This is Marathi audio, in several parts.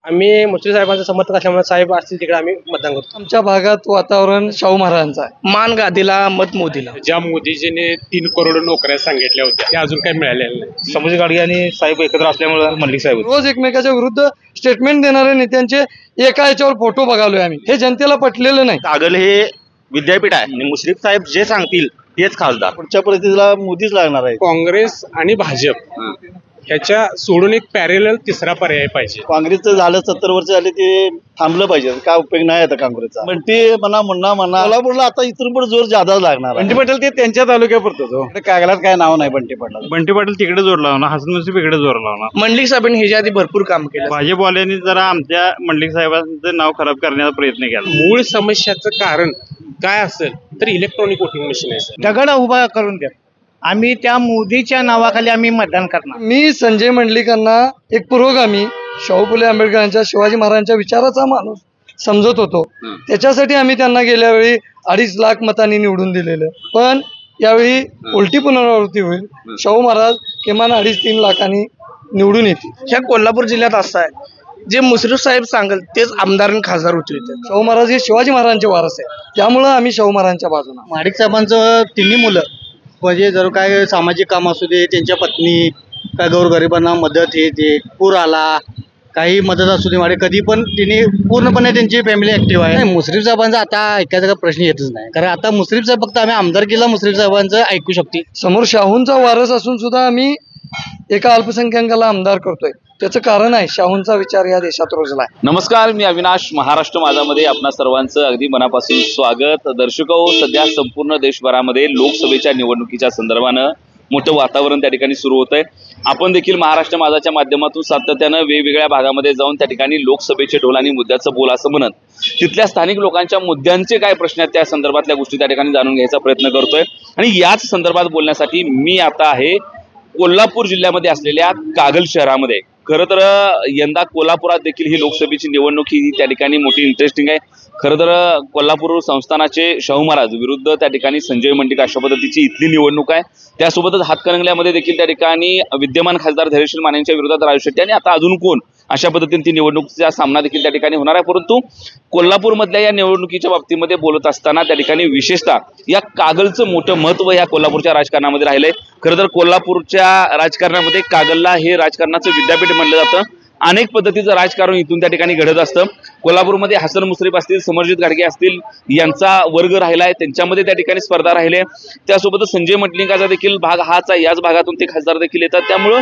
आम्ही मुश्रीफ साहेबांचे समर्थक असल्यामुळे साहेब असतील तिकडे आम्ही मतदान करतो. आमच्या भागात वातावरण शाहू महाराजांचं आहे. मान गादीला मत मोदीला. ज्या मोदीजीने 3 करोड नोकऱ्या सांगितल्या होत्या त्या अजून काही मिळालेल्या नाही. समज गाडगे आणि साहेब एकत्र असल्यामुळे मल्लिक साहेब रोज एकमेकाच्या विरुद्ध स्टेटमेंट देणाऱ्या नेत्यांचे एका याच्यावर फोटो बघालोय आम्ही. हे जनतेला पटलेलं नाही. कागल हे विद्यापीठ आहे आणि मुश्रीफ साहेब जे सांगतील तेच खासदार. पुढच्या परिस्थितीला मोदीच लागणार आहे. काँग्रेस आणि भाजप ह्याच्या सोडून एक पॅरेलल तिसरा पर्याय पाहिजे. काँग्रेसचं झालं 70 वर्ष झाले ते थांबलं पाहिजे. काय उपयोग नाही आता काँग्रेसचा. बंटी म्हणा कोल्हापूरला आता इथून पण जोर जादा लागणार. बंटी पाटील ते त्यांच्या तालुक्यापुरतो. कागलात काय नाव नाही बंटी पाटील. बंटी पाटील तिकडे जोर लावणार, हसन मुश्रीफ इकडे जोर लावणार. मंडलिक साहेबांनी ह्याच्या आधी भरपूर काम केलं. भाजपवाल्यांनी जरा आमच्या मंडलिक साहेबांचं नाव खराब करण्याचा प्रयत्न केला. मूळ समस्याचं कारण काय असेल तर इलेक्ट्रॉनिक वोटिंग मशीन आहे. दगड उभा करून द्या. आम्ही त्या मोदीच्या नावाखाली आम्ही मतदान करणार. मी संजय मंडलिकांना एक पुरोगामी शाहू फुले आंबेडकरांच्या शिवाजी महाराजांच्या विचाराचा माणूस समजत होतो. त्याच्यासाठी आम्ही त्यांना गेल्या वेळी 2.5 लाख मतांनी निवडून दिलेलं. पण यावेळी उलटी पुनरावृत्ती होईल. शाहू महाराज किमान 2.5-3 लाखांनी निवडून येतील. ह्या कोल्हापूर जिल्ह्यात असं आहे जे मुश्रीफ साहेब सांगेल तेच आमदार आणि खासदार उचलतात. शाहू महाराज हे शिवाजी महाराजांचे वारस आहे. त्यामुळं आम्ही शाहू महाराजांच्या बाजूला. माडिक साहेबांचं 3 मुलं म्हणजे जर काय सामाजिक काम असू दे, त्यांच्या पत्नी काय गोरगरिबांना मदत हे ते पूर आला काही मदत असू दे माडे कधी पण त्यांनी पूर्णपणे त्यांची फॅमिली ऍक्टिव्ह आहे. मुश्रीफ साहेबांचा आता ऐकायचा प्रश्न येतच नाही. कारण आता मुश्रीफ साहेब फक्त आम्ही आमदार केला मुश्रीफ साहेबांचं ऐकू शकते. समोर शाहूंचा वारस असून सुद्धा आम्ही एका अल्पसंख्याकाला आमदार करतोय. त्याचं कारण आहे शाहूंचा विचार या देशात रुजलाय. नमस्कार, मी अविनाश. महाराष्ट्र माझामध्ये आपणा सर्वांचं अगदी मनापासून स्वागत. दर्शको, सध्या संपूर्ण देशभरामध्ये लोकसभेच्या निवडणुकीच्या संदर्भानं मोठं वातावरण त्या ठिकाणी सुरू होत आहे. आपण देखील महाराष्ट्र माझाच्या माध्यमातून सातत्यानं वेगवेगळ्या भागामध्ये जाऊन त्या ठिकाणी लोकसभेचे ढोल आणि मुद्द्याचं बोल असं म्हणत तिथल्या स्थानिक लोकांच्या मुद्द्यांचे काय प्रश्न आहेत त्या संदर्भातल्या गोष्टी त्या ठिकाणी जाणून घ्यायचा प्रयत्न करतोय. आणि याच संदर्भात बोलण्यासाठी मी आता आहे कोल्हापूर जिल्ह्यामध्ये असलेल्या कागल शहरामध्ये. खरं तर यंदा कोल्हापुरात देखील ही लोकसभेची निवडणूक ही त्या ठिकाणी मोठी इंटरेस्टिंग आहे. खरं तर कोल्हापूर संस्थानाचे शाहू महाराज विरुद्ध त्या ठिकाणी संजय मंडलिक अशा पद्धतीची इथली निवडणूक आहे. त्यासोबतच हातकणंगल्यामध्ये देखील त्या ठिकाणी विद्यमान खासदार धैर्यशील मानेंच्या विरोधात राजू शेट्टी आणि आता अजून कोण अशा पद्धतीने ती निवडणुकीचा सामना देखील त्या ठिकाणी होणार आहे. परंतु कोल्हापूरमधल्या या निवडणुकीच्या बाबतीमध्ये बोलत असताना त्या ठिकाणी विशेषतः या कागलचं मोठं महत्त्व या कोल्हापूरच्या राजकारणामध्ये राहिलंय. खरं तर कोल्हापूरच्या राजकारणामध्ये कागलला हे राजकारणाचं विद्यापीठ म्हणलं जातं. अनेक पद्धतीचं राजकारण इथून त्या ठिकाणी घडत असतं. कोल्हापूरमध्ये हसन मुश्रीफ असतील, समरजित गाडगे असतील यांचा वर्ग राहिलाय, त्यांच्यामध्ये त्या ठिकाणी स्पर्धा राहिले. त्यासोबतच संजय मंडलिकाचा देखील भाग हाच आहे. याच भागातून ते खासदार देखील येतात. त्यामुळं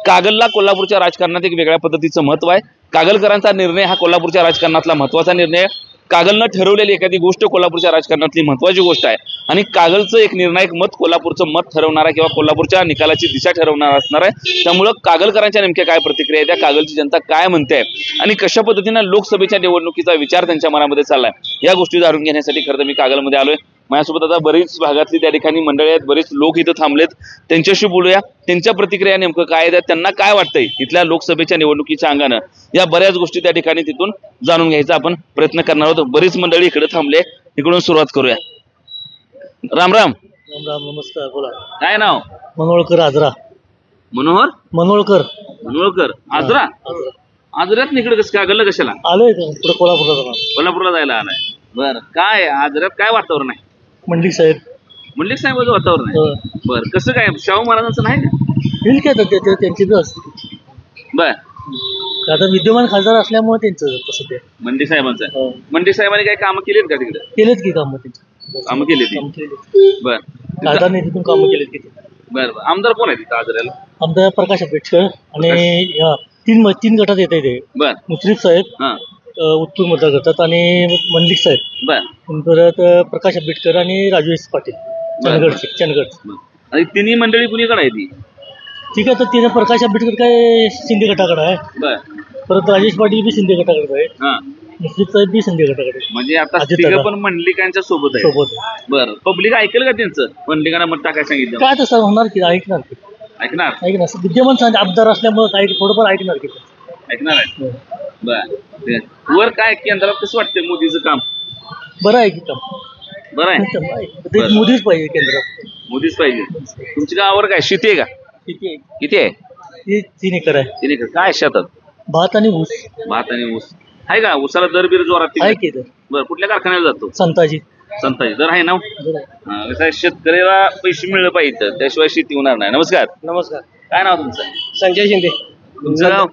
कागलला कोल्हापूरच्या राजकारणात एक वेगळ्या पद्धतीचं महत्व आहे. कागलकरांचा निर्णय हा कोल्हापूरच्या राजकारणातला महत्वाचा निर्णय आहे. कागलनं ठरवलेली एखादी गोष्ट कोल्हापूरच्या राजकारणातली महत्वाची गोष्ट आहे आणि कागलचं एक निर्णायक मत कोल्हापूरचं मत ठरवणार आहे किंवा कोल्हापूरच्या निकालाची दिशा ठरवणार असणार आहे. त्यामुळं कागलकरांच्या नेमक्या काय प्रतिक्रिया आहे, त्या कागलची जनता काय म्हणते आणि कशा पद्धतीनं लोकसभेच्या निवडणुकीचा विचार त्यांच्या मनामध्ये चाललाय या गोष्टी जाणून घेण्यासाठी खरं तर मी कागलमध्ये आलोय. माझ्यासोबत आता बरीच भागातली त्या ठिकाणी मंडळी आहेत, बरेच लोक इथं थांबलेत. त्यांच्याशी बोलूया. त्यांच्या प्रतिक्रिया नेमकं काय आहेत, त्यांना काय वाटतंय इथल्या लोकसभेच्या निवडणुकीच्या अंगानं या बऱ्याच गोष्टी त्या ठिकाणी तिथून जाणून घ्यायचा आपण प्रयत्न करणार आहोत. बरीच मंडळी इकडे थांबले, इकडून सुरुवात करूया. राम राम. नमस्कार. बोला. काय नाव? मनोळकर आजरा. मनोहर मनोळकर. मनोळकर आजरा. आजऱ्यात इकडे कसं कागलला कशाला आलोय पुढे कोल्हापूरला. कोल्हापूरला जायला आलाय. बरं, काय आजऱ्यात काय वातावरण आहे? मंडलिक साहेब. मंडलिक साहेबांचं वातावरण आहे. बरं, कसं काय शाहू महाराजांचं नाही का? येईल काय त्यांची बर, आता विद्यमान खासदार असल्यामुळे त्यांचं तसं ते मंडलिक साहेबांचं. मंडलिक साहेबांनी काही कामं केलीत का तिकडे? केलेत की कामं त्यांची. कामं केली. बर, खासदार निधीतून कामं केलेत की. बरं, आमदार कोण आहे तिथं आजऱ्याला? आमदार प्रकाश आंबेडकर आणि 3 गटात येत आहे ते. बर, मुश्रीफ साहेब उत्तूर मतदार करतात आणि मंडलिक साहेब. बर, परत प्रकाश आंबेडकर आणि राजू पाटील चंदगड. आणि तिन्ही मंडळी कुणीकडे आहे ती? ठीक आहे. तर तिने प्रकाश आंबेडकर काय शिंदे गटाकडे आहे. बर, परत राजेश पाटील बी शिंदे गटाकडे आहे. मुश्रीफ साहेब बी शिंदे गटाकडे. म्हणजे आता तिघं पण मंडलिकांच्या सोबत आहे. बरं, पब्लिक ऐकेल का त्यांचं? मंडलिकांना मत टाकायला सांगितलं काय तसं होणार की? ऐकणार विद्यमान आमदार असल्यामुळे काही थोडंफार ऐकणार आहे. बर, वर काय केंद्रात कसं वाटतंय मोदीचं काम? बरं आहे की काम? बरं आहे. मोदीच पाहिजे केंद्रात. मोदीच पाहिजे. तुमच्या गावावर काय शेती आहे का? किती आहे? 3 एकर आहे. 3 एकर. काय शेतात? भात आणि ऊस भात आणि ऊस आहे का? ऊसाला दर बीर जोरात तिकडे? आहे की इथं. बरं, कुठल्या कारखान्याला जातो? संताजी संताजी दर आहे ना? कसं आहे, शेतकऱ्याला पैसे मिळलं पाहिजे त्याशिवाय शेती होणार नाही. नमस्कार, नमस्कार. काय नाव तुमचं? संजय शिंदे, तुमचं नाव?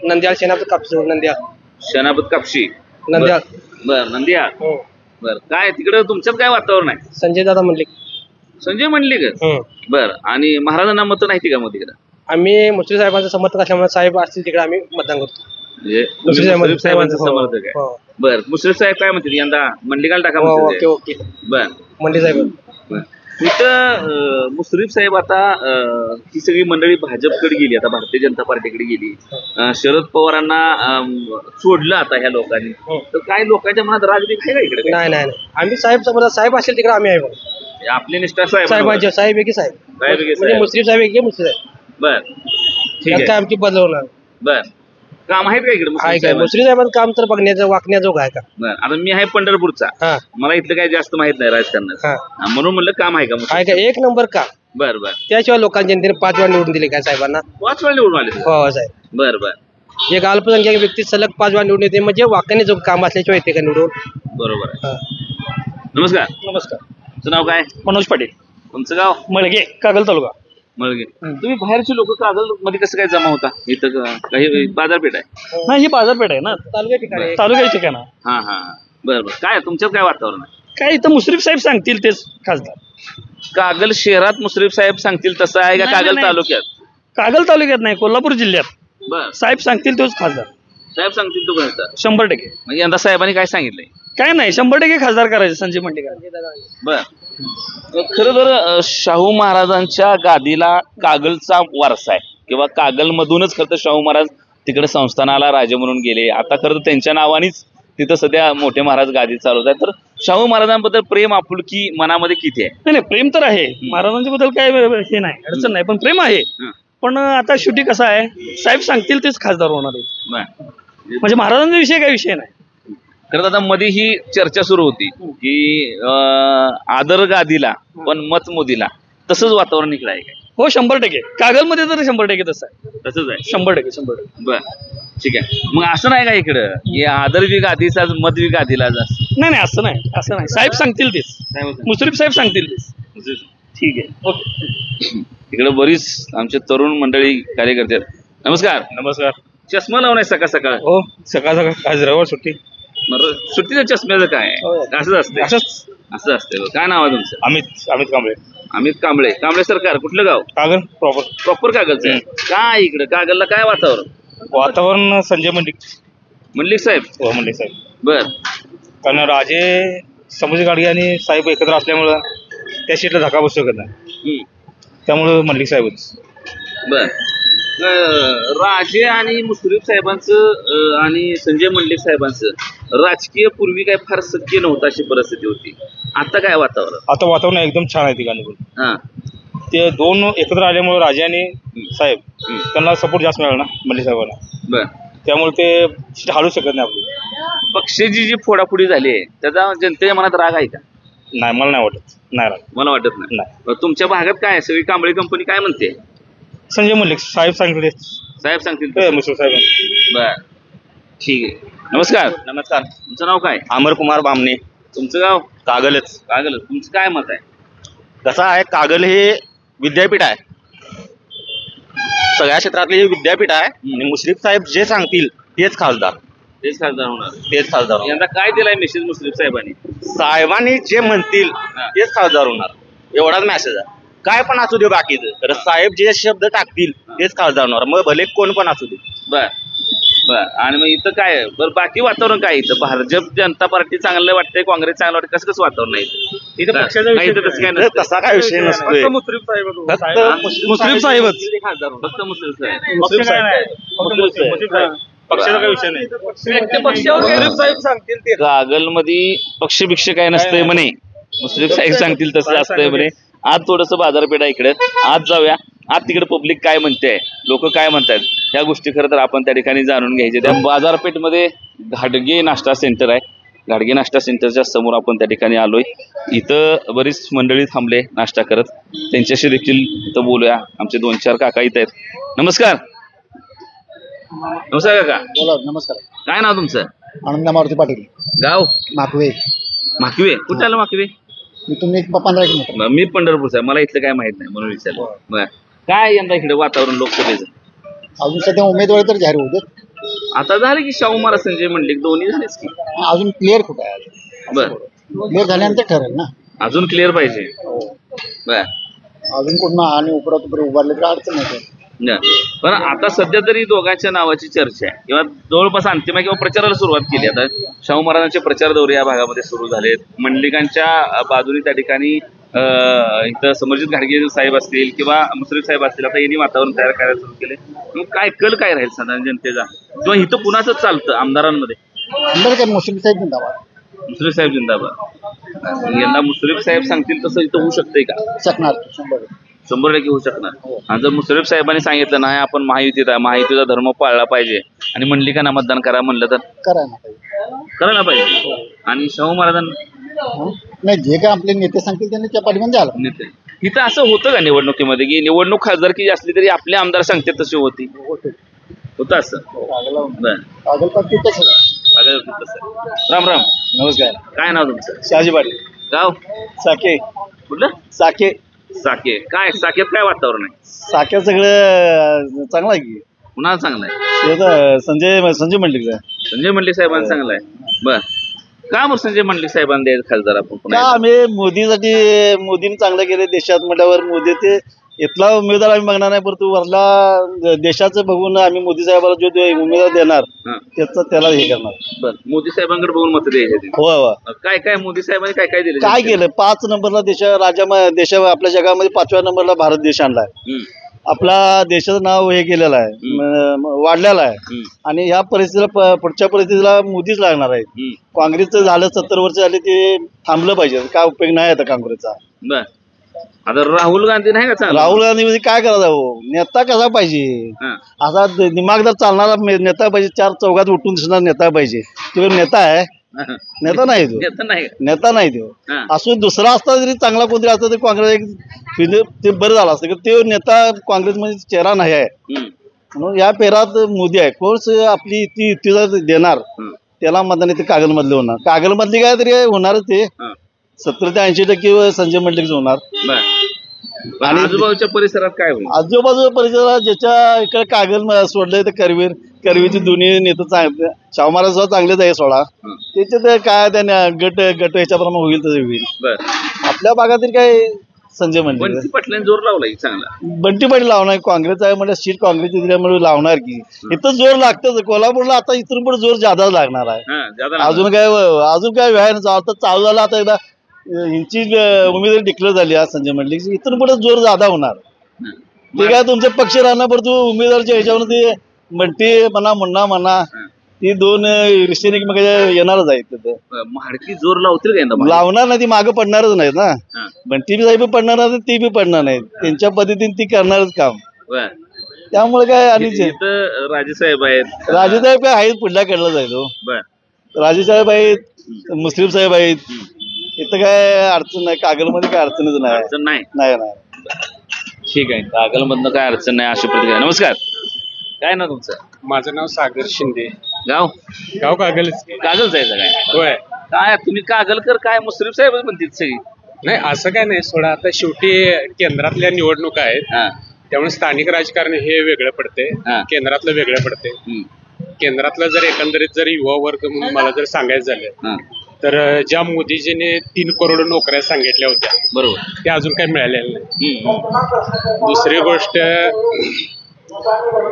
नंद्याळ शेणाचं कापसूर नंद्याळ. शनापत कापशी. नंद्याळ. बर, नंदिया. हो. बर, काय तिकडं तुमच्यात काय वातावरण आहे? संजय दादा म्हणले. संजय म्हणले का? बर, आणि महाराजांना मत नाही का मग तिकडं? आम्ही मुश्रीफ साहेबांचं समर्थक असल्यामुळे साहेब असतील तिकडे आम्ही मतदान करतो. म्हणजे मुश्रीफ मुश्रीफ साहेबांचं हो, समर्थक आहे. हो. बर, मुश्रीफ साहेब काय म्हणतील यंदा मंडलिकाला टाका हो, म्हणतील ओके ते? ओके. बर मंडे साहेब. बर. इथं मुश्रीफ साहेब आता ही सगळी मंडळी भाजपकडे गेली, आता भारतीय जनता पार्टीकडे गेली. शरद पवारांना सोडलं आता ह्या लोकांनी. तर काय लोकांच्या मनात राजनीती आहे का इकडे? नाही नाही नाही. आम्ही साहेब समजा साहेब असेल तिकडे आम्ही आहे बघा. आपली निष्ठा साहेब साहेबांचे साहेब आहे की साहेब साहेब आहे की म्हणजे साहेब? मुश्रीफ साहेब आहे की मुश्रीफ साहेब. बर, ठीक त्यात काय आहे. आमची बदलवणार बर, काम आहेत का इकडे आहे मुश्रीफ काय? साहेबांचे? मुश्रीफ साहेबांचं काम तर बघण्याचं वाकण्याजोग आहे का? बर, आता मी आहे पंढरपूरचा, हा मला इथलं काही जास्त माहित नाही राजकारणात. हा म्हणून म्हणलं काम आहे का मुश्रीफ? आहे का? एक नंबर का? बर बर. त्याशिवाय लोकांच्या जनतेने 5 वेळा निवडून दिले काय साहेबांना? 5 वेळा निवडून आले तुम्ही? हो साहेब. बर बर, एक अल्पसंख्याक व्यक्ती सलग 5 वेळा निवडून येते म्हणजे वाकण्याचं काम असल्याशिवाय येते का निवडून? बरोबर आहे. हा. नमस्कार, नमस्कार. तुमचं नाव काय? मनोज पाटील, तुमचं गाव? मळगे, कागल तालुका. मळगे. तुम्ही बाहेरचे लोक कागल मध्ये कसं काय जमा होता? इथं काही बाजारपेठ आहे? नाही, ही बाजारपेठ आहे ना, तालुक्या ठिकाणी तालुक्याच्या ठिकाण. हा हा, बर बर. काय तुमच्यात काय वातावरण आहे? काय इथं मुश्रीफ साहेब सांगतील तेच खासदार. कागल शहरात मुश्रीफ साहेब सांगतील तसं आहे का नाही, कागल नाही. तालुक्यात? कागल तालुक्यात नाही, कोल्हापूर जिल्ह्यात बर, साहेब सांगतील तोच खासदार. साहेब सांगतील तो कोणता? 100%. म्हणजे यंदा साहेबांनी काय सांगितलंय? काय नाही, 100% खासदार करायचे संजय मंडेकर. बर. खरं तर शाहू महाराजांच्या गादीला कागलचा वारसा आहे, किंवा कागल मधूनच खरं तर शाहू महाराज तिकडे संस्थानाला राजे म्हणून गेले. आता खरं तर त्यांच्या नावानेच तिथं सध्या मोठे महाराज गादी चालवत आहेत. तर शाहू महाराजांबद्दल प्रेम आपुलकी मनामध्ये किती आहे? नाही नाही, प्रेम तर आहे महाराजांच्या बद्दल, काय हे नाही, अडचण नाही, पण प्रेम आहे. हं. पण आता शेवटी कसं आहे, साहेब सांगतील तेच खासदार होणार आहे. बर. म्हणजे महाराजांचा विषय काय विषय नाही. खरं तर आता मध्ये ही चर्चा सुरू होती की आदर गादीला पण मत मोदीला, तसंच वातावरण इकडे आहे काय? हो, 100%. कागलमध्ये तर 100% तसं आहे. तसंच आहे. 100%. बर, ठीक आहे. मग असं नाही का इकडं की आदर बी गादीचा मत बी गादीला नाही नाही, असं नाही. साहेब सांगतील तेच, मुश्रीफ साहेब सांगतील तेच. ठीक आहे, ओके. इकडे बरीच आमचे तरुण मंडळी कार्यकर्ते आहेत. नमस्कार. नमस्कार. चष्मा लावून सकाळ सकाळ? हो, सकाळ सकाळ आज रविवार सुट्टी. सुट्टीच्या चष्म्याचं काय असंच असते? असं असते. काय नाव आहे तुमचं? अमित कांबळे, अमित कांबळे. कांबळे सरकार, कुठलं गाव? कागल प्रॉपर. प्रॉपर कागलचं आहे. काय इकडं कागलला काय वातावरण संजय मंडलिक साहेब? हो, मंडलिक साहेब. बर. कारण राजे समज गाडगे आणि साहेब एकत्र असल्यामुळं त्या सीटला धक्का बसू शकत नाही, त्यामुळं मंडलिक साहेबच. बर. राजे आणि मुश्रीफ साहेबांचं आणि संजय मंडलिक साहेबांचं राजकीय पूर्वी काय फार सत्य नव्हतं, अशी परिस्थिती होती. आता काय वातावरण? आता वातावरण एकदम छान आहे ठिकाणी. हा, ते दोन एकत्र आल्यामुळे राजे आणि साहेब त्यांना सपोर्ट जास्त मिळाला ना मंडलिक साहेबांना, बर. त्यामुळे ते सीट हालू शकत नाही आपली. पक्षाची जी फोडाफोडी झाली आहे त्याचा जनतेच्या मनात राग आहे का? नाही, मला नाही वाटत. नाही राग मला वाटत नाही. नाही. तुमच्या भागात काय आहे? सगळी कांबळे कंपनी काय म्हणते? संजय मंडलिक साहेब सांगितले, साहेब सांगतील. मुश्रीफ साहेब. बर, ठीक आहे. नमस्कार. नमस्कार. तुमचं नाव काय? अमर कुमार बामणे, तुमचं गाव? कागलच. कागल. तुमचं काय मत आहे? कसं आहे, कागल हे विद्यापीठ आहे, सगळ्या क्षेत्रातले हे विद्यापीठ आहे. आणि मुश्रीफ साहेब जे सांगतील तेच खासदार. तेच खासदार होणार. तेच खासदार होणार. यंदा काय दिलाय मेसेज मुश्रीफ साहेबांनी? साहेबांनी जे म्हणतील तेच खासदार होणार, एवढाच मेसेज आहे. काय पण असू दे बाकीचं, तर साहेब जे शब्द टाकतील तेच खासदार होणार, मग भले कोण पण असू दे. बर बर. आणि मग इथं काय बरं बाकी वातावरण काय? इथं भाजप जनता पार्टी चांगलं वाटतंय, काँग्रेस चांगलं वाटतंय, कसं कसं वातावरण आहे इथं? पक्षाचा विषय तसं काय नसतं. तसा काय विषय नसतोय. मुश्रीफ साहेब, मुश्रीफ साहेबच. फक्त मुश्रीफ साहेब. पक्षाचा काय विषय नाही. कागलमध्ये पक्षभिक्ष काय नसतंय म्हणे, मुश्रीफ साहेब सांगतील तसं असतंय म्हणे. आज थोडस बाजारपेठ आहे इकडे, आज जाऊया. आज तिकडे पब्लिक काय म्हणते, लोक काय म्हणतात, ह्या गोष्टी खरं तर आपण त्या ठिकाणी जाणून घ्यायच्या. त्या बाजारपेठमध्ये घाडगे नाश्ता सेंटर आहे. घाडगे नाश्ता सेंटरच्या समोर आपण त्या ठिकाणी आलोय. इथं बरीच मंडळी थांबले नाश्ता करत, त्यांच्याशी देखील इथं बोलूया. आमचे 2-4 काका इथं आहेत. नमस्कार. नमस्कार काका. बोला. नमस्कार. काय नाव तुमचं? आनंद मारुती पाटील, गाव माकवे. माकवे. कुठं आलं माकवे? इथून एक 15 किलोमीटर. मी पंढरपूरचा आहे. मला इथलं काय माहित नाही म्हणून विचारलं. बरं. काय यंदा इकडे वातावरण लोकसभेचं? अजून सध्या उमेदवार तर जाहीर होऊ देत. आता झालं की शाहू महाराज संजय मंडलिक दोन्ही झालेच की. अजून क्लिअर कुठं आहे? बर. क्लिअर झाल्यानंतर ठरेल ना. अजून क्लिअर पाहिजे. बर. अजून कोण आणि उपरात उभारले तर अडचण येते. पण आता सध्या तरी दोघांच्या नावाची चर्चा आहे किंवा जवळपास अंतिम आहे किंवा प्रचाराला सुरुवात केली. आता शाहू महाराजांचे प्रचार दौरे या भागामध्ये सुरू झालेत. मंडलिकांच्या बाजूने त्या ठिकाणी इथं समर्जित घाडगे साहेब असतील किंवा मुश्रीफ साहेब असतील. आता यांनी वातावरण तयार करायला सुरू केले. मग काय कल काय राहील साधारण जनतेचा किंवा इथं कुणाचं चालतं आमदारांमध्ये? आमदार काय मुश्रीफ साहेब जिंदाबाद. मुश्रीफ साहेब जिंदाबाद. यंदा मुश्रीफ साहेब सांगतील तसं इथं होऊ शकतंय का? शकणार 100% होऊ शकणार. आणि जर मुश्रीफ साहेबांनी सांगितलं नाही आपण महायुतीत आहे, महायुतीचा धर्म पाळला पाहिजे आणि मंडलिकांना मतदान करा म्हणलं तर करायला पाहिजे. आणि शाहू महाराजांना नाही, जे काय आपले नेते सांगतील त्यांनी त्या पाठीमध्ये द्यायला. नेते इथं असं होतं का निवडणुकीमध्ये की निवडणूक खासदारकी असली तरी आपले आमदार सांगते तशी होती? होतं असं. राम राम. नमस्कार. काय नाव तुमचं? शहाजी पाटील, गाव साके. कुठलं? साके. साके. काय साकेत काय वातावरण आहे? साक्या सगळं चांगलं आहे की. कुणाला चांगलं आहे? संजय मंडलिक. संजय मंडलिक साहेबांना चांगलं आहे. बर. का मग संजय मंडलिक साहेबांना द्यायचं खासदार आपण? का आम्ही मोदीसाठी, मोदीने चांगलं केलं देशात म्हटल्यावर मोदी ते इथला उमेदवार आम्ही बघणार नाही, परंतु वरला देशाचं बघून आम्ही मोदी साहेबाला जो उमेदवार देणार त्याला हे करणार. बर. मोदी साहेबांकडे बघून मत द्यायचे. हो. काय काय मोदी साहेबांनी काय काय दिलं? काय केलं? 5 नंबरला देश आपल्या जगामध्ये 5व्या नंबरला भारत देश आणलाय. आपला देशाचं नाव हे केलेलं आहे, वाढलेलं आहे. आणि ह्या परिस्थितीला, पुढच्या परिस्थितीला मोदीच लागणार आहे. काँग्रेसचं झालं 70 वर्ष झाले, ते थांबलं पाहिजे. काय उपयोग नाही आता काँग्रेसचा. बर. आता राहुल गांधी नाही का? राहुल गांधी म्हणजे काय करायचं हो? नेता कसा पाहिजे? असा दिमागदार चालणारा नेता पाहिजे. 4 चौघात उठून दिसणार नेता पाहिजे. तो नेता आहे? नेता नाही तो. नेता नाही तो. असो दुसरा असता जरी चांगला कोणतरी असता तरी काँग्रेस ते बरं झालं असतं. तो नेता काँग्रेसमध्ये चेहरा नाही आहे. म्हणून या पेरात मोदी आहे. कोर्स आपली युती देणार त्याला मतदान ते कागलमधले होणार. कागलमधली काय तरी होणारच ते. 70 ते 80% संजय मंडलिक होणार. आणि आजूबाजूच्या परिसरात काय होईल? आजूबाजूच्या परिसरात ज्याच्या इकडे कागल सोडलंय तर करवीरचे दोन्ही नेते चांगले. शाहू महाराज सुद्धा चांगलेच आहे सोडा. त्याच्यात काय त्याने गट ह्याच्याप्रमाणे होईल तसं होईल. आपल्या भागातील काय संजय मंडलिक. बंटी पाटलांनी जोर लावलाय चांगला. बंटी पाटील लावणार. काँग्रेस आहे म्हणजे सीट काँग्रेसची दिल्यामुळे लावणार की. इथं जोर लागतच. कोल्हापूरला आता इथून पण जोर जादा लागणार आहे. अजून काय व्यायाम चालू झाला. आता एकदा यांची उमेदवारी डिक्लेअर झाली आज संजय मंडलिक. इथून पुढे जोर जादा होणार. ते काय तुमचे पक्ष राहणार, परंतु उमेदवारच्या ह्याच्यावर ते बंटी म्हणा, मुन्ना म्हणा, ती 2 रिश्ते मग येणारच आहेत. तिथं महाडकी जोर लावतील का? लावणार नाही. ती मागं पडणारच नाहीत ना. बंटी साहेब पडणार नाही, ती बी पडणार नाही. त्यांच्या पद्धतीने ती करणारच काम. त्यामुळे काय. आणि राजेसाहेब आहेत. राजेसाहेब काय आहेत पुढल्या कडला जायचो. राजेसाहेब आहेत, मुश्रीफ साहेब आहेत. इथं काय अडचण नाही. कागलमध्ये काय अडचणच नाही. अडचण नाही. ठीक आहे. कागलमधनं काय अडचण नाही अशी प्रतिक्रिया. नमस्कार. काय नाव तुमचं? माझं नाव सागर शिंदे. गाव कागलच. कागल जायचं काय? होय. काय तुम्ही कागलकर काय मुश्रीफ साहेब म्हणतील सगळी? नाही असं काय नाही सोडा. आता शेवटी केंद्रातल्या निवडणुका आहेत, त्यामुळे स्थानिक राजकारण हे वेगळं पडते, केंद्रातलं वेगळं पडते. केंद्रातलं जर एकंदरीत जर युवा वर्ग म्हणून मला जर सांगायचं झालं तर ज्या मोदीजीने 3 करोड नोकऱ्या सांगितल्या होत्या, बरोबर, त्या अजून काही मिळालेल्या नाही. दुसरी गोष्ट,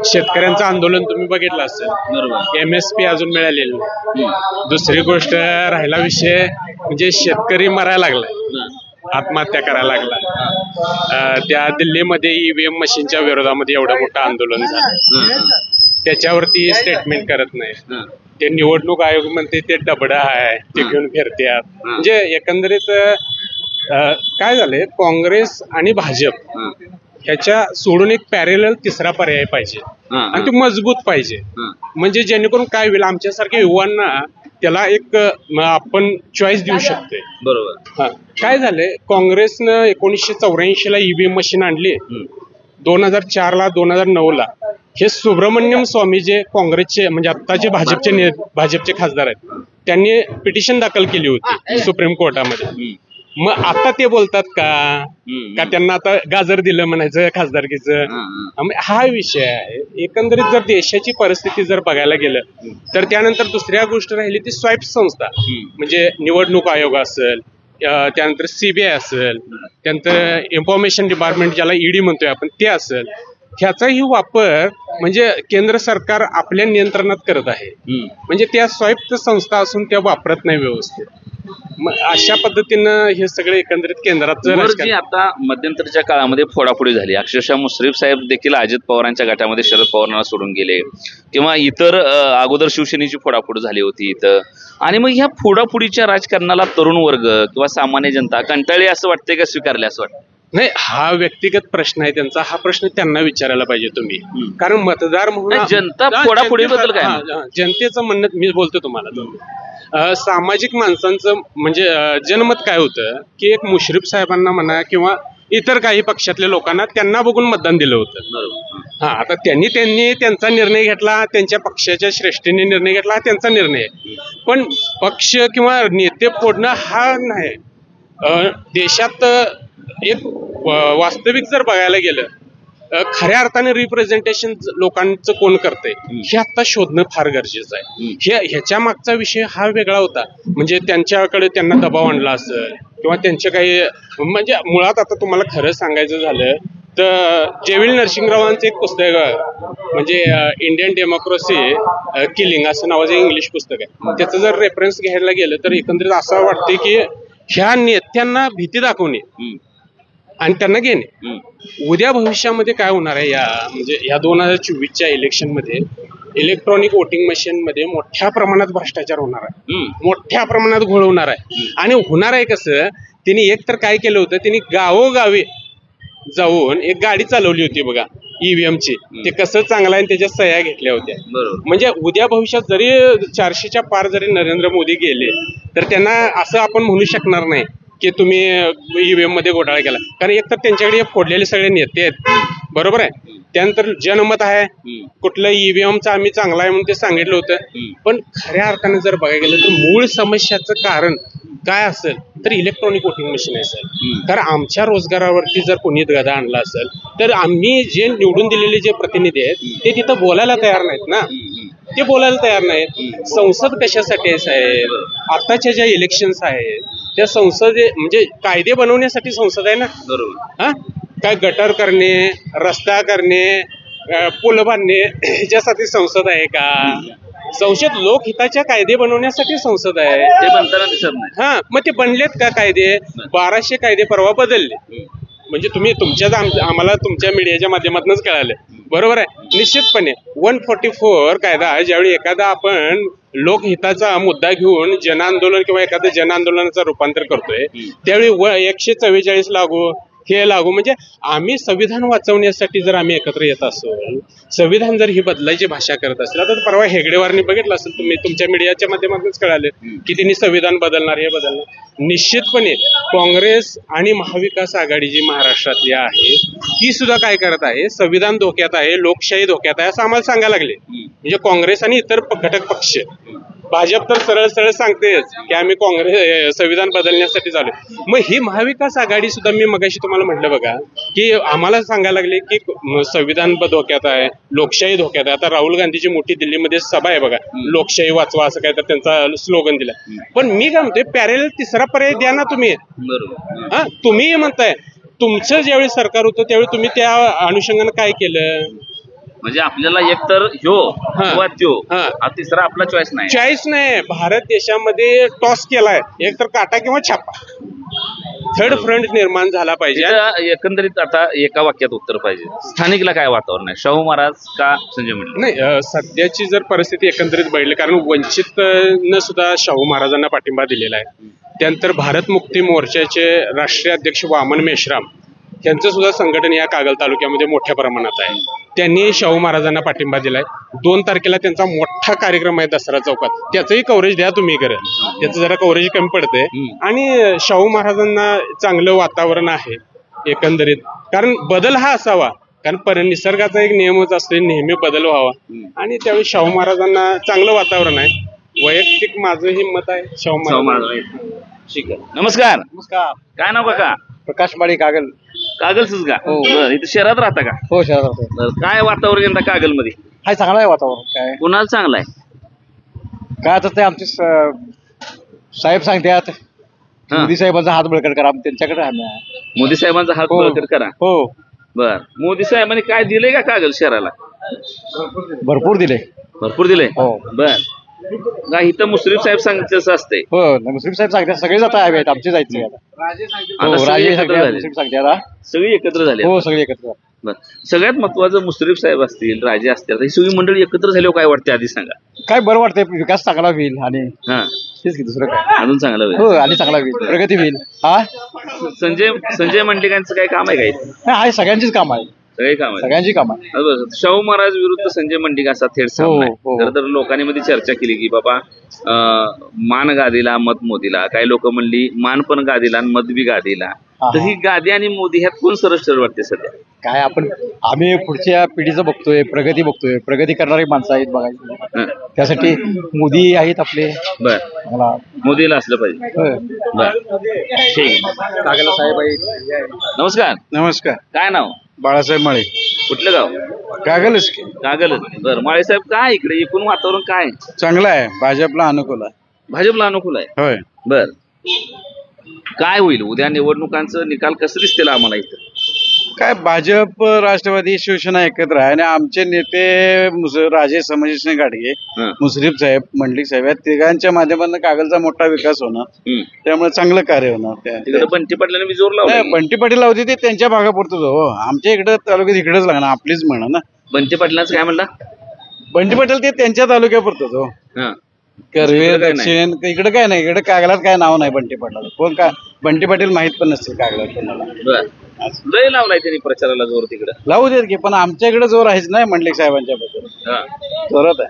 शेतकऱ्यांचं आंदोलन तुम्ही बघितलं असेल, बरोबर, MSP अजून मिळालेलं नाही. दुसरी गोष्ट राहिला विषय म्हणजे शेतकरी मरायला लागलाय, आत्महत्या करायला लागला. त्या दिल्लीमध्ये EVM मशीनच्या विरोधामध्ये एवढं मोठं आंदोलन झालं, त्याच्यावरती स्टेटमेंट करत नाही. ते निवडणूक आयोग म्हणते ते डबडा आहे, ते घेऊन फिरतात. म्हणजे एकंदरीत काय झालंय, काँग्रेस आणि भाजप ह्याच्या सोडून एक पॅरेलल तिसरा पर्याय पाहिजे आणि ते मजबूत पाहिजे. म्हणजे जेणेकरून काय होईल, आमच्यासारख्या युवांना त्याला एक आपण चॉईस देऊ शकतोय. बरोबर. काय झालंय, काँग्रेसनं 1984 ला EVM मशीन आणली, 2004ला 2009ला हे सुब्रमण्यम स्वामी जे काँग्रेसचे म्हणजे आत्ताचे भाजपचे खासदार आहेत, त्यांनी पिटिशन दाखल केली होती सुप्रीम कोर्टामध्ये. मग आता ते बोलतात का त्यांना आता गाजर दिलं म्हणायचं खासदारकीचं? हा विषय आहे. एकंदरीत जर देशाची परिस्थिती जर बघायला गेलं तर त्यानंतर दुसऱ्या गोष्ट राहिली ती स्वायत्त संस्था, म्हणजे निवडणूक आयोग असेल, त्यानंतर CBI असेल, त्यानंतर इन्फॉर्मेशन डिपार्टमेंट ज्याला ED म्हणतोय आपण ते असेल, ह्याचाही वापर म्हणजे केंद्र सरकार आपल्या नियंत्रणात करत आहे. म्हणजे त्या स्वायत्त संस्था असून त्या वापरत नाही व्यवस्थित. मग अशा पद्धतीनं हे सगळे एकंदरीत केंद्राचं आता मध्यंतरीच्या काळामध्ये फोडाफोडी झाली. अक्षरशः मुश्रीफ साहेब देखील अजित पवारांच्या गटामध्ये शरद पवारांना सोडून गेले, किंवा इतर अगोदर शिवसेनेची फोडाफोड झाली होती इथं. आणि मग ह्या फोडाफोडीच्या राजकारणाला तरुण वर्ग किंवा सामान्य जनता कंटाळली असं वाटतंय का स्वीकारले असं वाटतं? नाही, हा व्यक्तिगत प्रश्न आहे त्यांचा. हा प्रश्न त्यांना विचारायला पाहिजे तुम्ही, कारण मतदार म्हणून जनता फोडाफोडीबद्दल काय जनतेचं म्हणणं मी बोलतो तुम्हाला. सामाजिक माणसांचं म्हणजे जनमत काय होतं की एक मुश्रीफ साहेबांना म्हणा किंवा इतर काही पक्षातल्या लोकांना त्यांना बघून मतदान दिलं होतं. आता त्यांनी त्यांचा निर्णय घेतला, त्यांच्या पक्षाच्या श्रेष्ठीने निर्णय घेतला, हा त्यांचा निर्णय आहे. पण पक्ष किंवा नेते फोडणं हा नाही. देशात एक वास्तविक जर बघायला गेलं, खऱ्या अर्थाने रिप्रेझेंटेशन लोकांचं कोण करतंय हे आता शोधणं फार गरजेचं आहे. ह्याच्या मागचा विषय हा वेगळा होता. म्हणजे त्यांच्याकडे त्यांना दबाव आणला असेल किंवा त्यांचे काही म्हणजे मुळात आता तुम्हाला खरं सांगायचं झालं तर जेविल नरसिंगरावांचं एक पुस्तक म्हणजे इंडियन डेमोक्रेसी किलिंग असं नावाचं इंग्लिश पुस्तक आहे. त्याचं जर रेफरन्स घ्यायला गेलं तर एकंदरीत असं वाटतंय की ह्या नेत्यांना भीती दाखवणे आणि त्यांना घेणे. उद्या भविष्यामध्ये काय होणार आहे म्हणजे या 2024च्या इलेक्शन मध्ये इलेक्ट्रॉनिक वोटिंग मशीन मध्ये मोठ्या प्रमाणात भ्रष्टाचार होणार आहे, मोठ्या प्रमाणात घोळ होणार आहे. आणि होणार आहे कसं, त्यांनी एक तर काय केलं होतं, त्यांनी गावोगावी जाऊन एक गाडी चालवली होती बघा EVM ची. ते कसं चांगलं आहे त्याच्या सह्या घेतल्या होत्या. म्हणजे उद्या भविष्यात जरी 400च्या पार जरी नरेंद्र मोदी गेले तर त्यांना असं आपण म्हणू शकणार नाही की तुम्ही EVM मध्ये घोटाळा केला, कारण एक तर त्यांच्याकडे फोडलेले सगळे नेते आहेत, बरोबर आहे. त्यानंतर जनमत आहे, कुठलं EVMचं आम्ही चांगला आहे म्हणून ते सांगितलं होतं. पण खऱ्या अर्थाने जर बघायला गेलं तर मूळ समस्याचं कारण काय असेल तर इलेक्ट्रॉनिक वोटिंग मशीन असेल. तर आमच्या रोजगारावरती जर कोणी गदा आणला असेल तर आम्ही जे निवडून दिलेले जे प्रतिनिधी आहेत ते तिथं बोलायला तयार नाहीत ना, ते बोलायला तयार नाहीत. संसद कशासाठी आहे साहेब? आताच्या ज्या इलेक्शन्स आहेत त्या संसदे म्हणजे कायदे बनवण्यासाठी संसद आहे ना, बरोबर. काय गटर करणे, रस्ता करणे, पूल बांधणे ह्याच्यासाठी संसद आहे का? संसद लोकहिताच्या कायदे बनवण्यासाठी संसद आहे. ते बनताना दिसत नाही. मग ते बनलेत का कायदे? 1200 कायदे परवा बदलले. म्हणजे तुम्ही आम्हाला तुमच्या मीडियाच्या माध्यमातूनच कळालं, बरोबर आहे. निश्चितपणे 144 कायदा ज्यावेळी एखादा आपण लोकहिताचा मुद्दा घेऊन जनआंदोलन किंवा एखाद्या जनआंदोलनाचं रूपांतर करतोय त्यावेळी 144 लागू, हे लागू. म्हणजे आम्ही संविधान वाचवण्यासाठी जर आम्ही एकत्र येत असेल, संविधान जर ही बदलायची भाषा करत असेल, आता परवा हेगडेवारनी बघितलं असेल तुम्ही, तुमच्या मीडियाच्या माध्यमातूनच कळाले की त्यांनी संविधान बदलणार, हे बदलणार. निश्चितपणे काँग्रेस आणि महाविकास आघाडी जी महाराष्ट्रातली आहे ती सुद्धा काय करत आहे, संविधान धोक्यात आहे, लोकशाही धोक्यात आहे असं आम्हाला सांगायला लागले. म्हणजे काँग्रेस आणि इतर घटक पक्ष. भाजप तर सरळ सरळ सांगतेच की आम्ही संविधान बदलण्यासाठी चालू. मग ही महाविकास आघाडी सुद्धा मी मगाशी तुम्हाला म्हटलं बघा की आम्हाला सांगायला लागले की संविधान धोक्यात आहे, लोकशाही धोक्यात आहे. आता राहुल गांधीची मोठी दिल्लीमध्ये सभा आहे बघा, लोकशाही वाचवा असं काय तर त्यांचा स्लोगन दिला. पण मी काय म्हणतोय, पॅरेलल तिसरा पर्याय द्या ना तुम्ही. तुम्ही म्हणताय तुमचं ज्यावेळी सरकार होतं त्यावेळी तुम्ही त्या अनुषंगाने काय केलं? म्हणजे आपल्याला एक तर ह्यो किंवा त्यो, हा तिसरा आपला चॉईस नाही. भारत देशामध्ये टॉस केलाय, एक तर काटा किंवा छापा. थर्ड फ्रंट निर्माण झाला पाहिजे. एकंदरीत आता एका वाक्यात उत्तर पाहिजे. स्थानिकला काय वातावरण आहे, शाहू महाराज का संजय मंडलिक? नाही, सध्याची जर परिस्थिती एकंदरीत बघितली, कारण वंचितनं सुद्धा शाहू महाराजांना पाठिंबा दिलेला आहे. त्यानंतर भारत मुक्ती मोर्चाचे राष्ट्रीय अध्यक्ष वामन मेश्राम त्यांचं सुद्धा संघटन या कागल तालुक्यामध्ये मोठ्या प्रमाणात आहे. त्यांनी शाहू महाराजांना पाठिंबा दिलाय. 2 तारखेला त्यांचा मोठा कार्यक्रम आहे दसरा चौकात, त्याचंही कव्हरेज द्या तुम्ही. त्याचं जरा कव्हरेज कमी पडतंय. आणि शाहू महाराजांना चांगलं वातावरण आहे एकंदरीत. कारण बदल हा असावा, कारण निसर्गाचा एक नियमच असतो, नेहमी बदल व्हावा. आणि त्यावेळी शाहू महाराजांना चांगलं वातावरण आहे. वैयक्तिक माझं ही मत आहे शाहू महाराज. ठीक आहे. नमस्कार. नमस्कार. काय नाव काका? प्रकाश माडी कागल. कागलच का? बरं. इथे शहरात राहता का? हो शहरात. बरं. काय वातावरण यंदा कागल मध्ये? हाय चांगलं आहे वातावरण. काय कुणाला चांगलं आहे? काय आता ते आमचे साहेब सांगतात मोदी साहेबांचा हात बळकट करा त्यांच्याकडे आम्ही. मोदी साहेबांचा हात बळकट करा. हो. बर. मोदी साहेबांनी काय दिलंय का कागल शहराला? भरपूर दिले. भरपूर दिले. हो. बर. का इथं मुश्रीफ साहेब सांगते असते? हो मुस्लिम साहेब सांगतात सगळे जात आहे आमचे जायचे आता. आता सगळी एकत्र झाले. मुस्लिम सांगतात सगळी एकत्र झाली. हो सगळे एकत्र. बर. सगळ्यात महत्वाचं मुश्रीफ साहेब असतील, राजे असतील, ही सगळी मंडळी एकत्र झाल्यावर काय वाटते आधी सांगा. काय बरं वाटतंय विकास चांगला होईल आणि हा तेच की दुसरं काय अजून चांगलं होईल. हो आणि चांगला होईल प्रगती होईल. हा संजय मंडलिकांचं काय काम आहे? काय नाही आहे सगळ्यांचीच काम आहे. सगळे काम आहे. सगळ्यांची काम आहे. शाहू महाराज विरुद्ध संजय मंडिक असा थेट सामना आहे. हो. खरं तर लोकांनी मध्ये चर्चा केली की बाबा मान गादीला मत मोदीला. काही लोक म्हणली मान पण गादीला आणि मत बी गादीला. तर ही गादी आणि मोदी ह्यात कोण सरळ वाटते सध्या? काय आम्ही पुढच्या पिढीचं बघतोय, प्रगती करणारी माणसं आहेत बघायची. त्यासाठी मोदी आहेत आपले. बर. मला मोदीला असलं पाहिजे. बर. ठीक. कागल साहेब आहेत. नमस्कार. नमस्कार. काय नाव? बाळासाहेब माळे. कुठलं गाव? कागलच. कागलच. बरं. माळे साहेब काय इकडे एकूण वातावरण काय? चांगला आहे. भाजपला अनुकूल आहे. भाजपला अनुकूल आहे. होय. बर. काय होईल उद्या निवडणुकांचं निकाल कसं दिसतील आम्हाला इथं? काय भाजप राष्ट्रवादी शिवसेना एकत्र आहे आणि आमचे नेते राजे समाजसिंह घाटगे, मुश्रीफ साहेब, मंडलिक साहेब या तिघांच्या माध्यमातून कागलचा मोठा विकास होणार. त्यामुळे चांगलं कार्य होणार. तिकडे बंटी पाटलांनी मी जोर लावला. बंटी पाटील लावते ते त्यांच्या भागापुरतच हो. आमच्या इकडे तालुक्यात इकडेच लागणार आपलीच म्हणा ना. बंटी पाटलांचं काय म्हणला? बंटी पाटील ते त्यांच्या तालुक्यापुरतच हो. करवीर दक्षिण इकडे काय नाही. इकडे कागलात काय नाव नाही बंटी पाटलाचं. कोण का बंटी पाटील माहित पण नसतील कागलात कोणाला. लय लावलाय त्यांनी प्रचाराला जोर तिकडे. लावू देत की पण आमच्या इकडे जोर आहेच नाही मंडलिक साहेबांच्या बद्दल. जोरात आहे.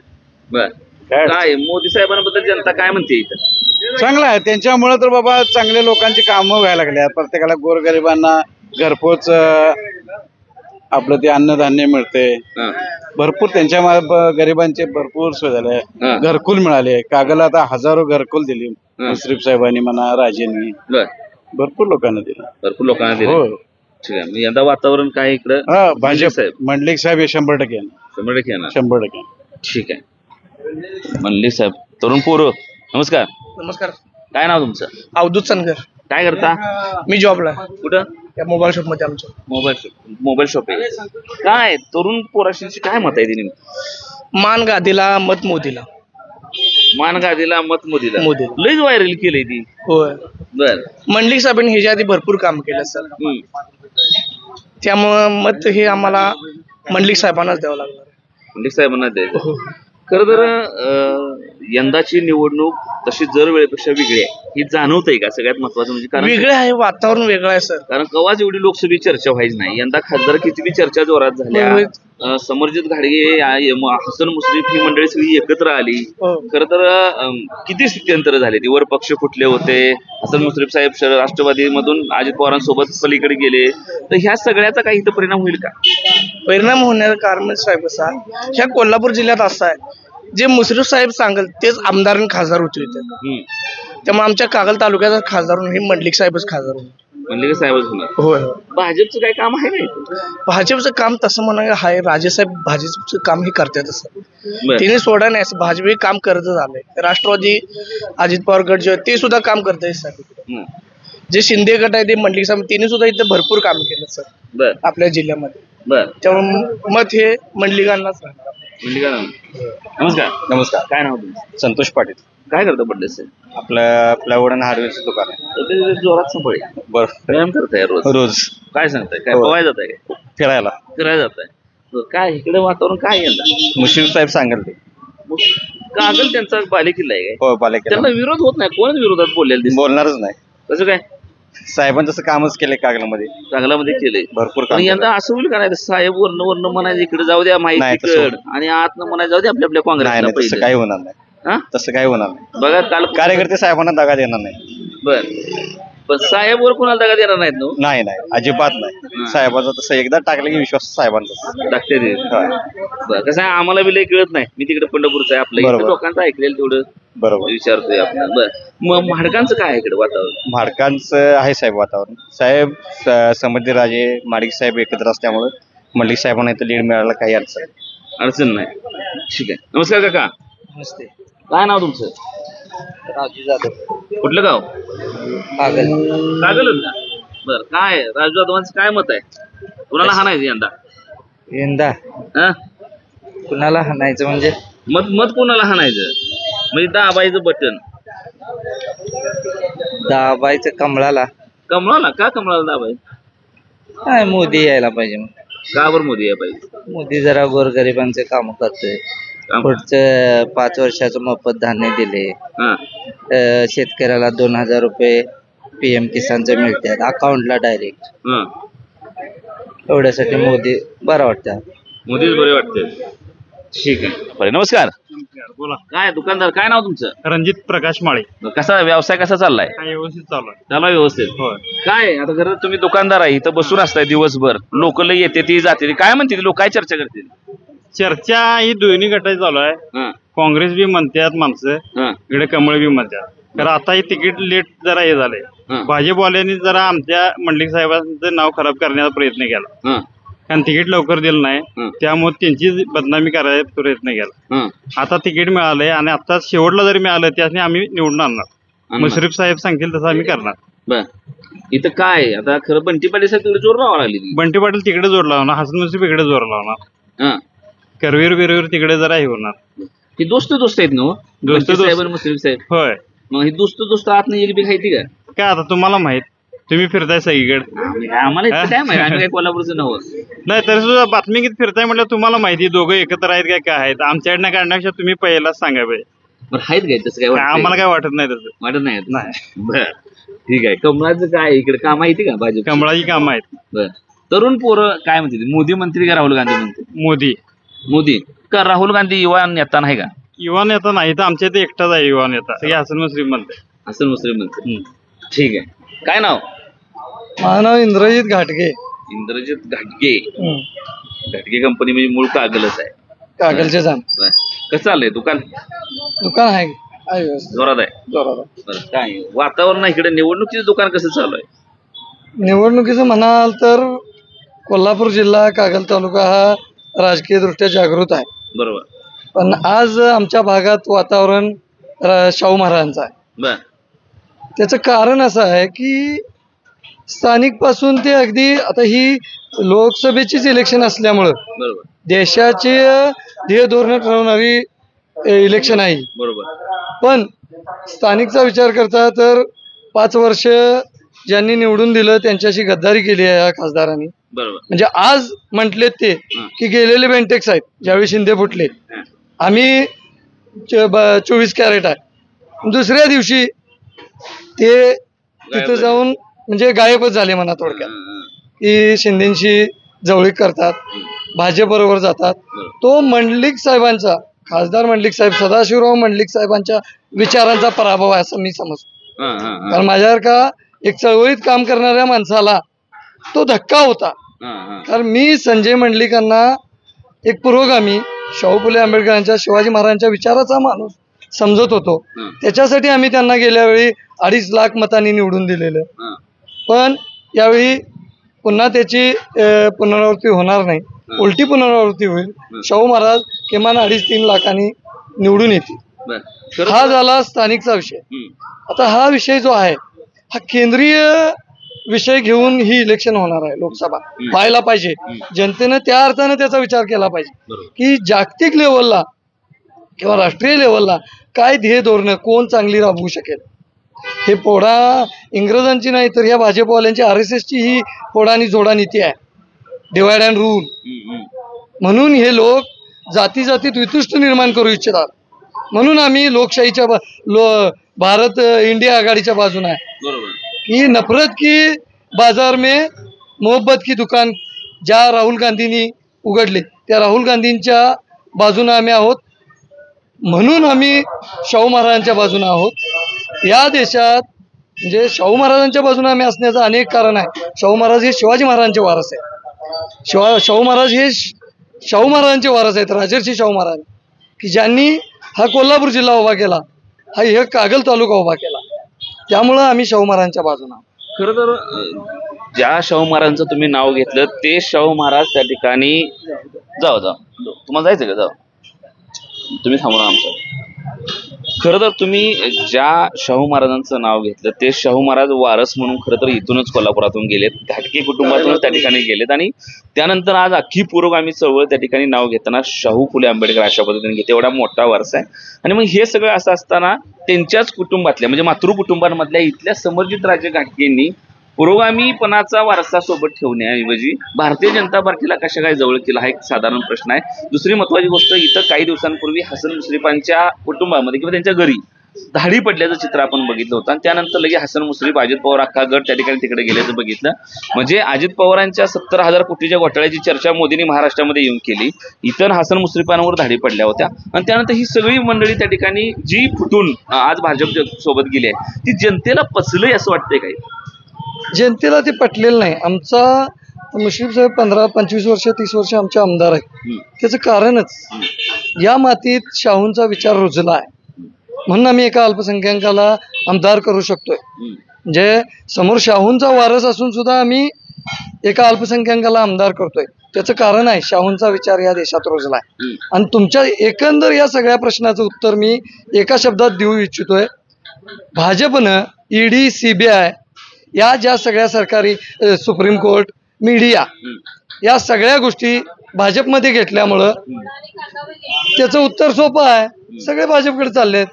बर. काय मोदी साहेबांबद्दल जनता काय म्हणते इथं? चांगलं आहे. त्यांच्यामुळे तर बाबा चांगल्या लोकांची कामं व्हायला लागली. प्रत्येकाला गोरगरिबांना घरपोच आपलं ते अन्नधान्य मिळते. भरपूर त्यांच्या गरिबांचे भरपूर सोय झाले. घरकुल मिळाले. कागल आता हजारो घरकुल दिली मुश्रीफ साहेबांनी म्हणा, राजेंनी. भरपूर लोकांना दिलं. भरपूर लोकांना दिलं. हो. ठीक आहे. यंदा वातावरण काय इकडं? भाजप साहेब मंडलिक साहेब हे 100% येणार. 100% येणार. 100%. ठीक आहे. मंडलिक साहेब. तरुण पोरं नमस्कार. नमस्कार. काय नाव तुमचं? अवधूत सनगर. काय करता? मी जॉबला. कुठं? मोबाईल शॉप मध्ये. आमचं मोबाईल शॉप आहे. काय तरुण पोराशी काय मत आहे तिने? मान गादीला मत मोदीला. मान गादीला मत मोदीला. लईच व्हायरल केलंय ती. होय. बर. मंडलिक साहेबांनी ह्याच्या आधी भरपूर काम केलं सर. त्यामुळं मत हे आम्हाला मंडलिक साहेबांनाच द्यावं लागणार. मंडलिक साहेबांना द्यायचं. खरं तर यंदाची निवडणूक तशी दर वेळेपेक्षा वेगळी आहे ही जाणवतंय का? सगळ्यात महत्वाचं म्हणजे कारण वेगळे आहे. वातावरण वेगळं आहे सर. कारण कवाच एवढी लोकसभेची चर्चा व्हायची नाही. यंदा खासदारकीची बी चर्चा जोरात झाल्या. समरजित घाडगे, हसन मुश्रीफ ही मंडळी सगळी एकत्र आली. खरं तर किती स्थित्यंतर झाले. ती वर पक्ष फुटले होते. हसन मुश्रीफ साहेब राष्ट्रवादी मधून अजित पवारांसोबत पलीकडे गेले. तर ह्या सगळ्याचा काही इथं परिणाम होईल का? परिणाम होण्याचं कारण साहेब कसा ह्या कोल्हापूर जिल्ह्यात असं आहे जे मुश्रीफ साहेब सांगेल तेच आमदार आणि खासदार होते इथे. त्यामुळे आमच्या कागल तालुक्याचा खासदार होऊन हे मंडलिक साहेबच खासदार होणार. मंडलिक साहेबच होणार. होय. भाजपचं काय काम आहे नाही? भाजपचं काम तसं म्हणा आहे. राजेसाहेब भाजपचं काम हे करतात असं तिने सोडा नाही. असं भाजप हे काम करतच आलंय. राष्ट्रवादी अजित पवार गट जे ते सुद्धा काम करताय साहेब. जे शिंदे गट आहे ते मंडलिक साहेब तिने सुद्धा इथे भरपूर काम केलं सर आपल्या जिल्ह्यामध्ये. त्यामुळे मत हे मंडलिकांनाच राहणार. नमस्कार. नमस्कार. काय नाव तुमचं? संतोष पाटील. काय करतो बड्डे साहेब? आपल्या वडण हार्डवेअरचं दुकान आहे. जोरात संपळे. बरं. व्यायाम करताय रोज? काय सांगताय? काय पवाय जात आहे? फिरायला जात आहे. काय इकडे वातावरण काय यंदा? मुश्रीफ साहेब सांगेल ते. कागल त्यांचा बालेकिल्ला आहे. हो बालेकिल्ला. त्यांना विरोध होत नाही. कोणच विरोधात बोललेलं बोलणारच नाही. कसं काय? साहेबांचं जसं कामच केलंय कागलामध्ये केलंय भरपूर काम. यंदा असं होईल का नाही साहेब वर्ण म्हणायचं इकडे जाऊ द्या माहिती आणि आत म्हणायचं जाऊ द्या आपल्या काँग्रेसला. तसं काही होणार नाही. तसं काही होणार नाही. बघा काल कार्यकर्ते साहेबांना दगा देणार नाही. बर. पण साहेबवर कोणाला दगा देणार नाहीत ना? नाही नाही अजिबात नाही. साहेबाचा तसं एकदा टाकलं की विश्वास साहेबांचा. टाकते ते. बरं, कसं आहे आम्हाला बी लय कळत नाही. मी तिकडे पंढरपूरचं आहे आपलं, बरोबर. इथं लोकांचं ऐकलेलं तेवढं बरोबर. विचारतोय आपण. बरं, मग म्हाडकांचं काय आहे इकडे वातावरण? म्हाडकांचं आहे साहेब वातावरण. साहेब समृद्धी राजे माडिक साहेब एकत्र असल्यामुळे मल्लिक साहेबांना इथं लीड मिळायला काही अडचण नाही. अडचण नाही. ठीक आहे. नमस्कार काका. नमस्ते. काय नाव तुमचं? राजू जाधव, कुठलं गाव? कागल. कागलच का? बरं, काय राजू जाधवांचं काय मत आहे? कुणाला हाणायचं यंदा? यंदा हा? कुणाला हाणायचं म्हणजे मत मत कोणाला हाणायचं? म्हणजे दाबायचं बटन. दाबायचं कमळाला. कमळाला का? कमळाला दाबायचं काय मोदी यायला पाहिजे. मग का बरं मोदी यायला पाहिजे? मोदी जरा गोरगरिबांचे काम करतोय. पुढचं 5 वर्षाचं मोफत धान्य दिले. हा. शेतकऱ्याला 2000 रुपये PM किसानचे मिळतात अकाउंटला डायरेक्ट. हा. एवढ्यासाठी मोदी बरं वाटतं. मोदीच बरे वाटते. ठीक आहे. बरं, नमस्कार. बोला. काय दुकानदार, काय नाव तुमचं? रणजित प्रकाश माळे. कसा व्यवसाय कसा चाललाय? काय व्यवस्थित चालू आहे. चालू आहे व्यवस्थित. होय. काय आता खरं तुम्ही दुकानदार आहे, इथं बसून असताय दिवसभर, लोक लय येते ती जाते ती, काय म्हणते लोक, काय चर्चा करतील? चर्चा ही दोन्ही गटाची चालू आहे. हा. काँग्रेस बी म्हणतात माणसं, हा. इकडे कमळ बी म्हणतात. तर आता हे तिकीट लेट जरा हे झालंय. हा. भाजपवाल्यांनी जरा आमच्या मंडलिक साहेबांचं नाव खराब करण्याचा प्रयत्न केला. हा. कारण तिकीट लवकर दिलं नाही, हं. त्यामुळे त्यांची बदनामी करायचा प्रयत्न केला. हा. आता तिकीट मिळालंय आणि आता शेवटला जरी मिळालं त्याने आम्ही निवडून आणणार. मुश्रीफ साहेब सांगतील तसं आम्ही करणार. बर, इथं काय आता खरं बंटी पाटील साहेब तिकडे जोर लावा लागली. बंटी पाटील तिकडे जोर लावणार, हसन मुश्रीफ इकडे जोर लावणार, हा. करवीर बिरवीर तिकडे जरा हे होणार. ही दोस्त आहेत ना? दोस्त साहेब आणि मुश्रीफ साहेब. होय. मग ही दोस्त आत नाही एक बी खायती का? काय आता तुम्हाला माहित, तुम्ही फिरताय सगळीकडे. आम्हाला इतकं काय माहिती, आम्ही काय कोल्हापूरचं नव्हतं. नाही तरी सुद्धा बातमी किती फिरताय म्हटलं तुम्हाला माहिती दोघं एकत्र आहेत काय काय आहेत. आमच्याकडनं काढण्यापेक्षा तुम्ही पहिलाच सांगा पाहिजे. बरं, आहेत काय तसं काय वाटतंय? आम्हाला काय वाटत नाही तसं. वाटत नाही. नाही. बर, ठीक आहे. कमळाचं काय इकडे काम माहिती का? भाजप कमळाची कामं आहेत. बर, तरुण पोरं काय म्हणते, मोदी मंत्री का राहुल गांधी म्हणते? मोदी. मोदी का? राहुल गांधी युवा नेता नाही का? युवा नेता नाही तर आमच्या इथे एकटाच आहे युवा नेता, हे हसन मुश्रीफ म्हणते. असं मुस्लिम म्हणते. ठीक आहे. काय नाव? माझं नाव इंद्रजित घाटगे. इंद्रजित घाटगे. घाटगे कंपनी म्हणजे मूळ कागलच आहे. कागलचे जाण. बर, कसं चाललंय दुकान? दुकान आहे व्यवस्थित. जोरात आहे. बरं, काय वातावरण आहे इकडे? निवडणुकीचं दुकान कसं चालू आहे? निवडणुकीचं म्हणाल तर कोल्हापूर जिल्हा कागल तालुका हा राजकीय दृष्ट्या जागृत आहे. बरोबर. पण आज आमच्या भागात वातावरण शाहू महाराजांचं आहे. बर. त्याचं कारण असं आहे की स्थानिक पासून ते अगदी आता ही लोकसभेचीच इलेक्शन असल्यामुळं बरोबर. देशाचे ध्येय धोरण ठरवणारी इलेक्शन आहे. बरोबर. पण स्थानिकचा विचार करता तर 5 वर्ष ज्यांनी निवडून दिलं त्यांच्याशी गद्दारी केली आहे या खासदारांनी. बरोबर. म्हणजे आज म्हटलेत ते की गेलेले बेंटेक्स आहेत, ज्यावेळी शिंदे फुटले आम्ही 24 कॅरेट आहे, दुसऱ्या दिवशी ते तिथं जाऊन म्हणजे गायबच झाले म्हणा थोडक्यात. की शिंदेशी जवळीक करतात, भाजप बरोबर जातात. तो मंडलिक साहेबांचा, खासदार मंडलिक साहेब, सदाशिवराव मंडलिक साहेबांच्या विचारांचा पराभव आहे असं मी समजतो. कारण माझ्यासारखा एक चळवळीत काम करणाऱ्या माणसाला तो धक्का होता. कारण मी संजय मंडलिकांना एक पुरोगामी, शाहू फुले आंबेडकरांच्या, शिवाजी महाराजांच्या विचाराचा माणूस समजत होतो. त्याच्यासाठी आम्ही त्यांना गेल्या वेळी 2.5 लाख मतांनी निवडून दिलेलं. पण यावेळी पुन्हा त्याची पुनरावृत्ती होणार नाही, उलटी पुनरावृत्ती होईल. शाहू महाराज किमान 2.5-3 लाखांनी निवडून येतील. हा झाला स्थानिकचा विषय. आता हा विषय जो आहे हा केंद्रीय विषय घेऊन ही इलेक्शन होणार आहे. लोकसभा व्हायला पाहिजे. जनतेनं त्या अर्थानं त्याचा विचार केला पाहिजे की जागतिक लेवलला किंवा राष्ट्रीय लेवलला काय ध्येय धोरणं कोण चांगली राबवू शकेल. हे पोढा इंग्रजांची नाही तर या भाजपवाल्यांची, RSSची ही पोढा आणि जोडा नीती आहे, डिवाइड अँड रूल. म्हणून हे लोक जाती जातीत वितुष्ट निर्माण करू इच्छितात. म्हणून आम्ही लोकशाहीच्या भारत इंडिया आघाडीच्या बाजूने आहे की नफरत की बाजार में मोहब्बत की दुकान ज्या राहुल गांधींनी उघडले त्या राहुल गांधींच्या बाजूने आम्ही आहोत. म्हणून आम्ही शाहू महाराजांच्या बाजूने आहोत. या देशात म्हणजे शाहू महाराजांच्या बाजूने आम्ही असण्याचं अनेक कारण आहे. शाहू महाराज हे शिवाजी महाराजांचे वारस आहेत. शाहू महाराज हे शाहू महाराजांचे वारस आहेत, राजर्षी शाहू महाराज, की ज्यांनी हा कोल्हापूर जिल्हा उभा केला, हा हे कागल तालुका उभा केला. त्यामुळं आम्ही शाहू महाराजांच्या बाजूने. खरं तर ज्या शाहू महाराजांचं तुम्ही नाव घेतलं ते शाहू महाराज त्या ठिकाणी जाऊ तुम्हाला जायचं का? जाऊ तुम्ही थांबा आमचं. खरं तर तुम्ही ज्या शाहू महाराजांचं नाव घेतलं ते शाहू महाराज वारस म्हणून खरं तर इथूनच कोल्हापुरातून गेलेत, घाटगे कुटुंबातूनच त्या ठिकाणी गेलेत आणि त्यानंतर आज अख्खी पुरोगामी चळवळ त्या ठिकाणी नाव घेताना शाहू फुले आंबेडकर अशा पद्धतीने घेते. एवढा मोठा वारसा आहे. आणि मग हे सगळं असं असताना त्यांच्याच कुटुंबातल्या म्हणजे मातृ कुटुंबांमधल्या इथल्या समर्जित राजे घाटगेंनी पुरोगामीपणाचा वारसा सोबत ठेवण्याऐवजी भारतीय जनता पार्टीला कशा काय जवळ केला हा एक साधारण प्रश्न आहे. दुसरी महत्वाची गोष्ट, इथं काही दिवसांपूर्वी हसन मुश्रीफांच्या कुटुंबामध्ये किंवा त्यांच्या घरी धाडी पडल्याचं चित्र आपण बघितलं होतं आणि त्यानंतर लगेच हसन मुश्रीफ, अजित पवार अख्खा गट त्या ठिकाणी तिकडे गेल्याचं बघितलं. म्हणजे अजित पवारांच्या 70,000 कोटीच्या घोटाळ्याची चर्चा मोदींनी महाराष्ट्रामध्ये येऊन केली, इतर हसन मुश्रीफांवर धाडी पडल्या होत्या आणि त्यानंतर ही सगळी मंडळी त्या ठिकाणी जी फुटून आज भाजप सोबत गेली आहे ती जनतेला पचलंय असं वाटतंय काही? जनतेला ते पटलेलं नाही. आमचा मुश्रीफ साहेब 15-25 वर्ष 30 वर्ष आमचे आमदार आहेत. त्याचं कारणच या मातीत शाहूंचा विचार रुजला आहे म्हणून आम्ही एका अल्पसंख्याकाला आमदार करू शकतोय. म्हणजे समोर शाहूंचा वारस असून सुद्धा आम्ही एका अल्पसंख्याकाला आमदार करतोय. त्याचं कारण आहे शाहूंचा विचार या देशात रुजला आहे. आणि तुमच्या एकंदर या सगळ्या प्रश्नाचं उत्तर मी एका शब्दात देऊ इच्छितोय. भाजपनं ईडी, सीबीआय या ज्या सगळ्या सरकारी, सुप्रीम कोर्ट, मीडिया या सगळ्या गोष्टी भाजपमध्ये घेतल्यामुळं त्याचं उत्तर सोपं आहे. सगळे भाजपकडे चाललेत.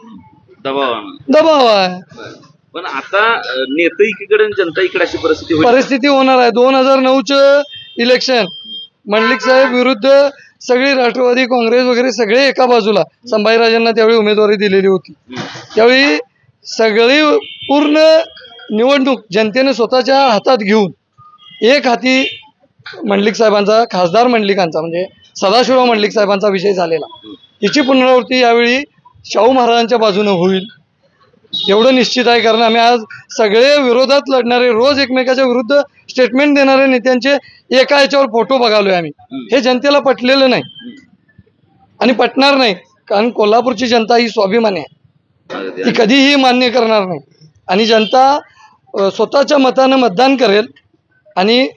दबाव आहे. पण आता नेते एकीकडे जनता इकडे अशी परिस्थिती होणार आहे. 2009चं इलेक्शन मंडलिक साहेब विरुद्ध सगळी राष्ट्रवादी काँग्रेस वगैरे सगळे एका बाजूला, संभाजीराजांना त्यावेळी उमेदवारी दिलेली होती. त्यावेळी सगळी पूर्ण निवडणूक जनतेने स्वतःच्या हातात घेऊन एक हाती मंडलिक साहेबांचा, खासदार मंडलिकांचा म्हणजे सदाशिवराव मंडलिक साहेबांचा विषय झालेला. तिची पुनरावृत्ती यावेळी शाहू महाराजांच्या बाजूने होईल एवढं निश्चित आहे. कारण आम्ही आज सगळे विरोधात लढणारे, रोज एकमेकाच्या विरुद्ध स्टेटमेंट देणारे नेत्यांचे एका याच्यावर फोटो बघालोय आम्ही. हे जनतेला पटलेलं नाही आणि पटणार नाही. कारण कोल्हापूरची जनता ही स्वाभिमानी आहे, ती कधीही मान्य करणार नाही. आणि जनता स्वतःच्या मतानं मतदान करेल आणि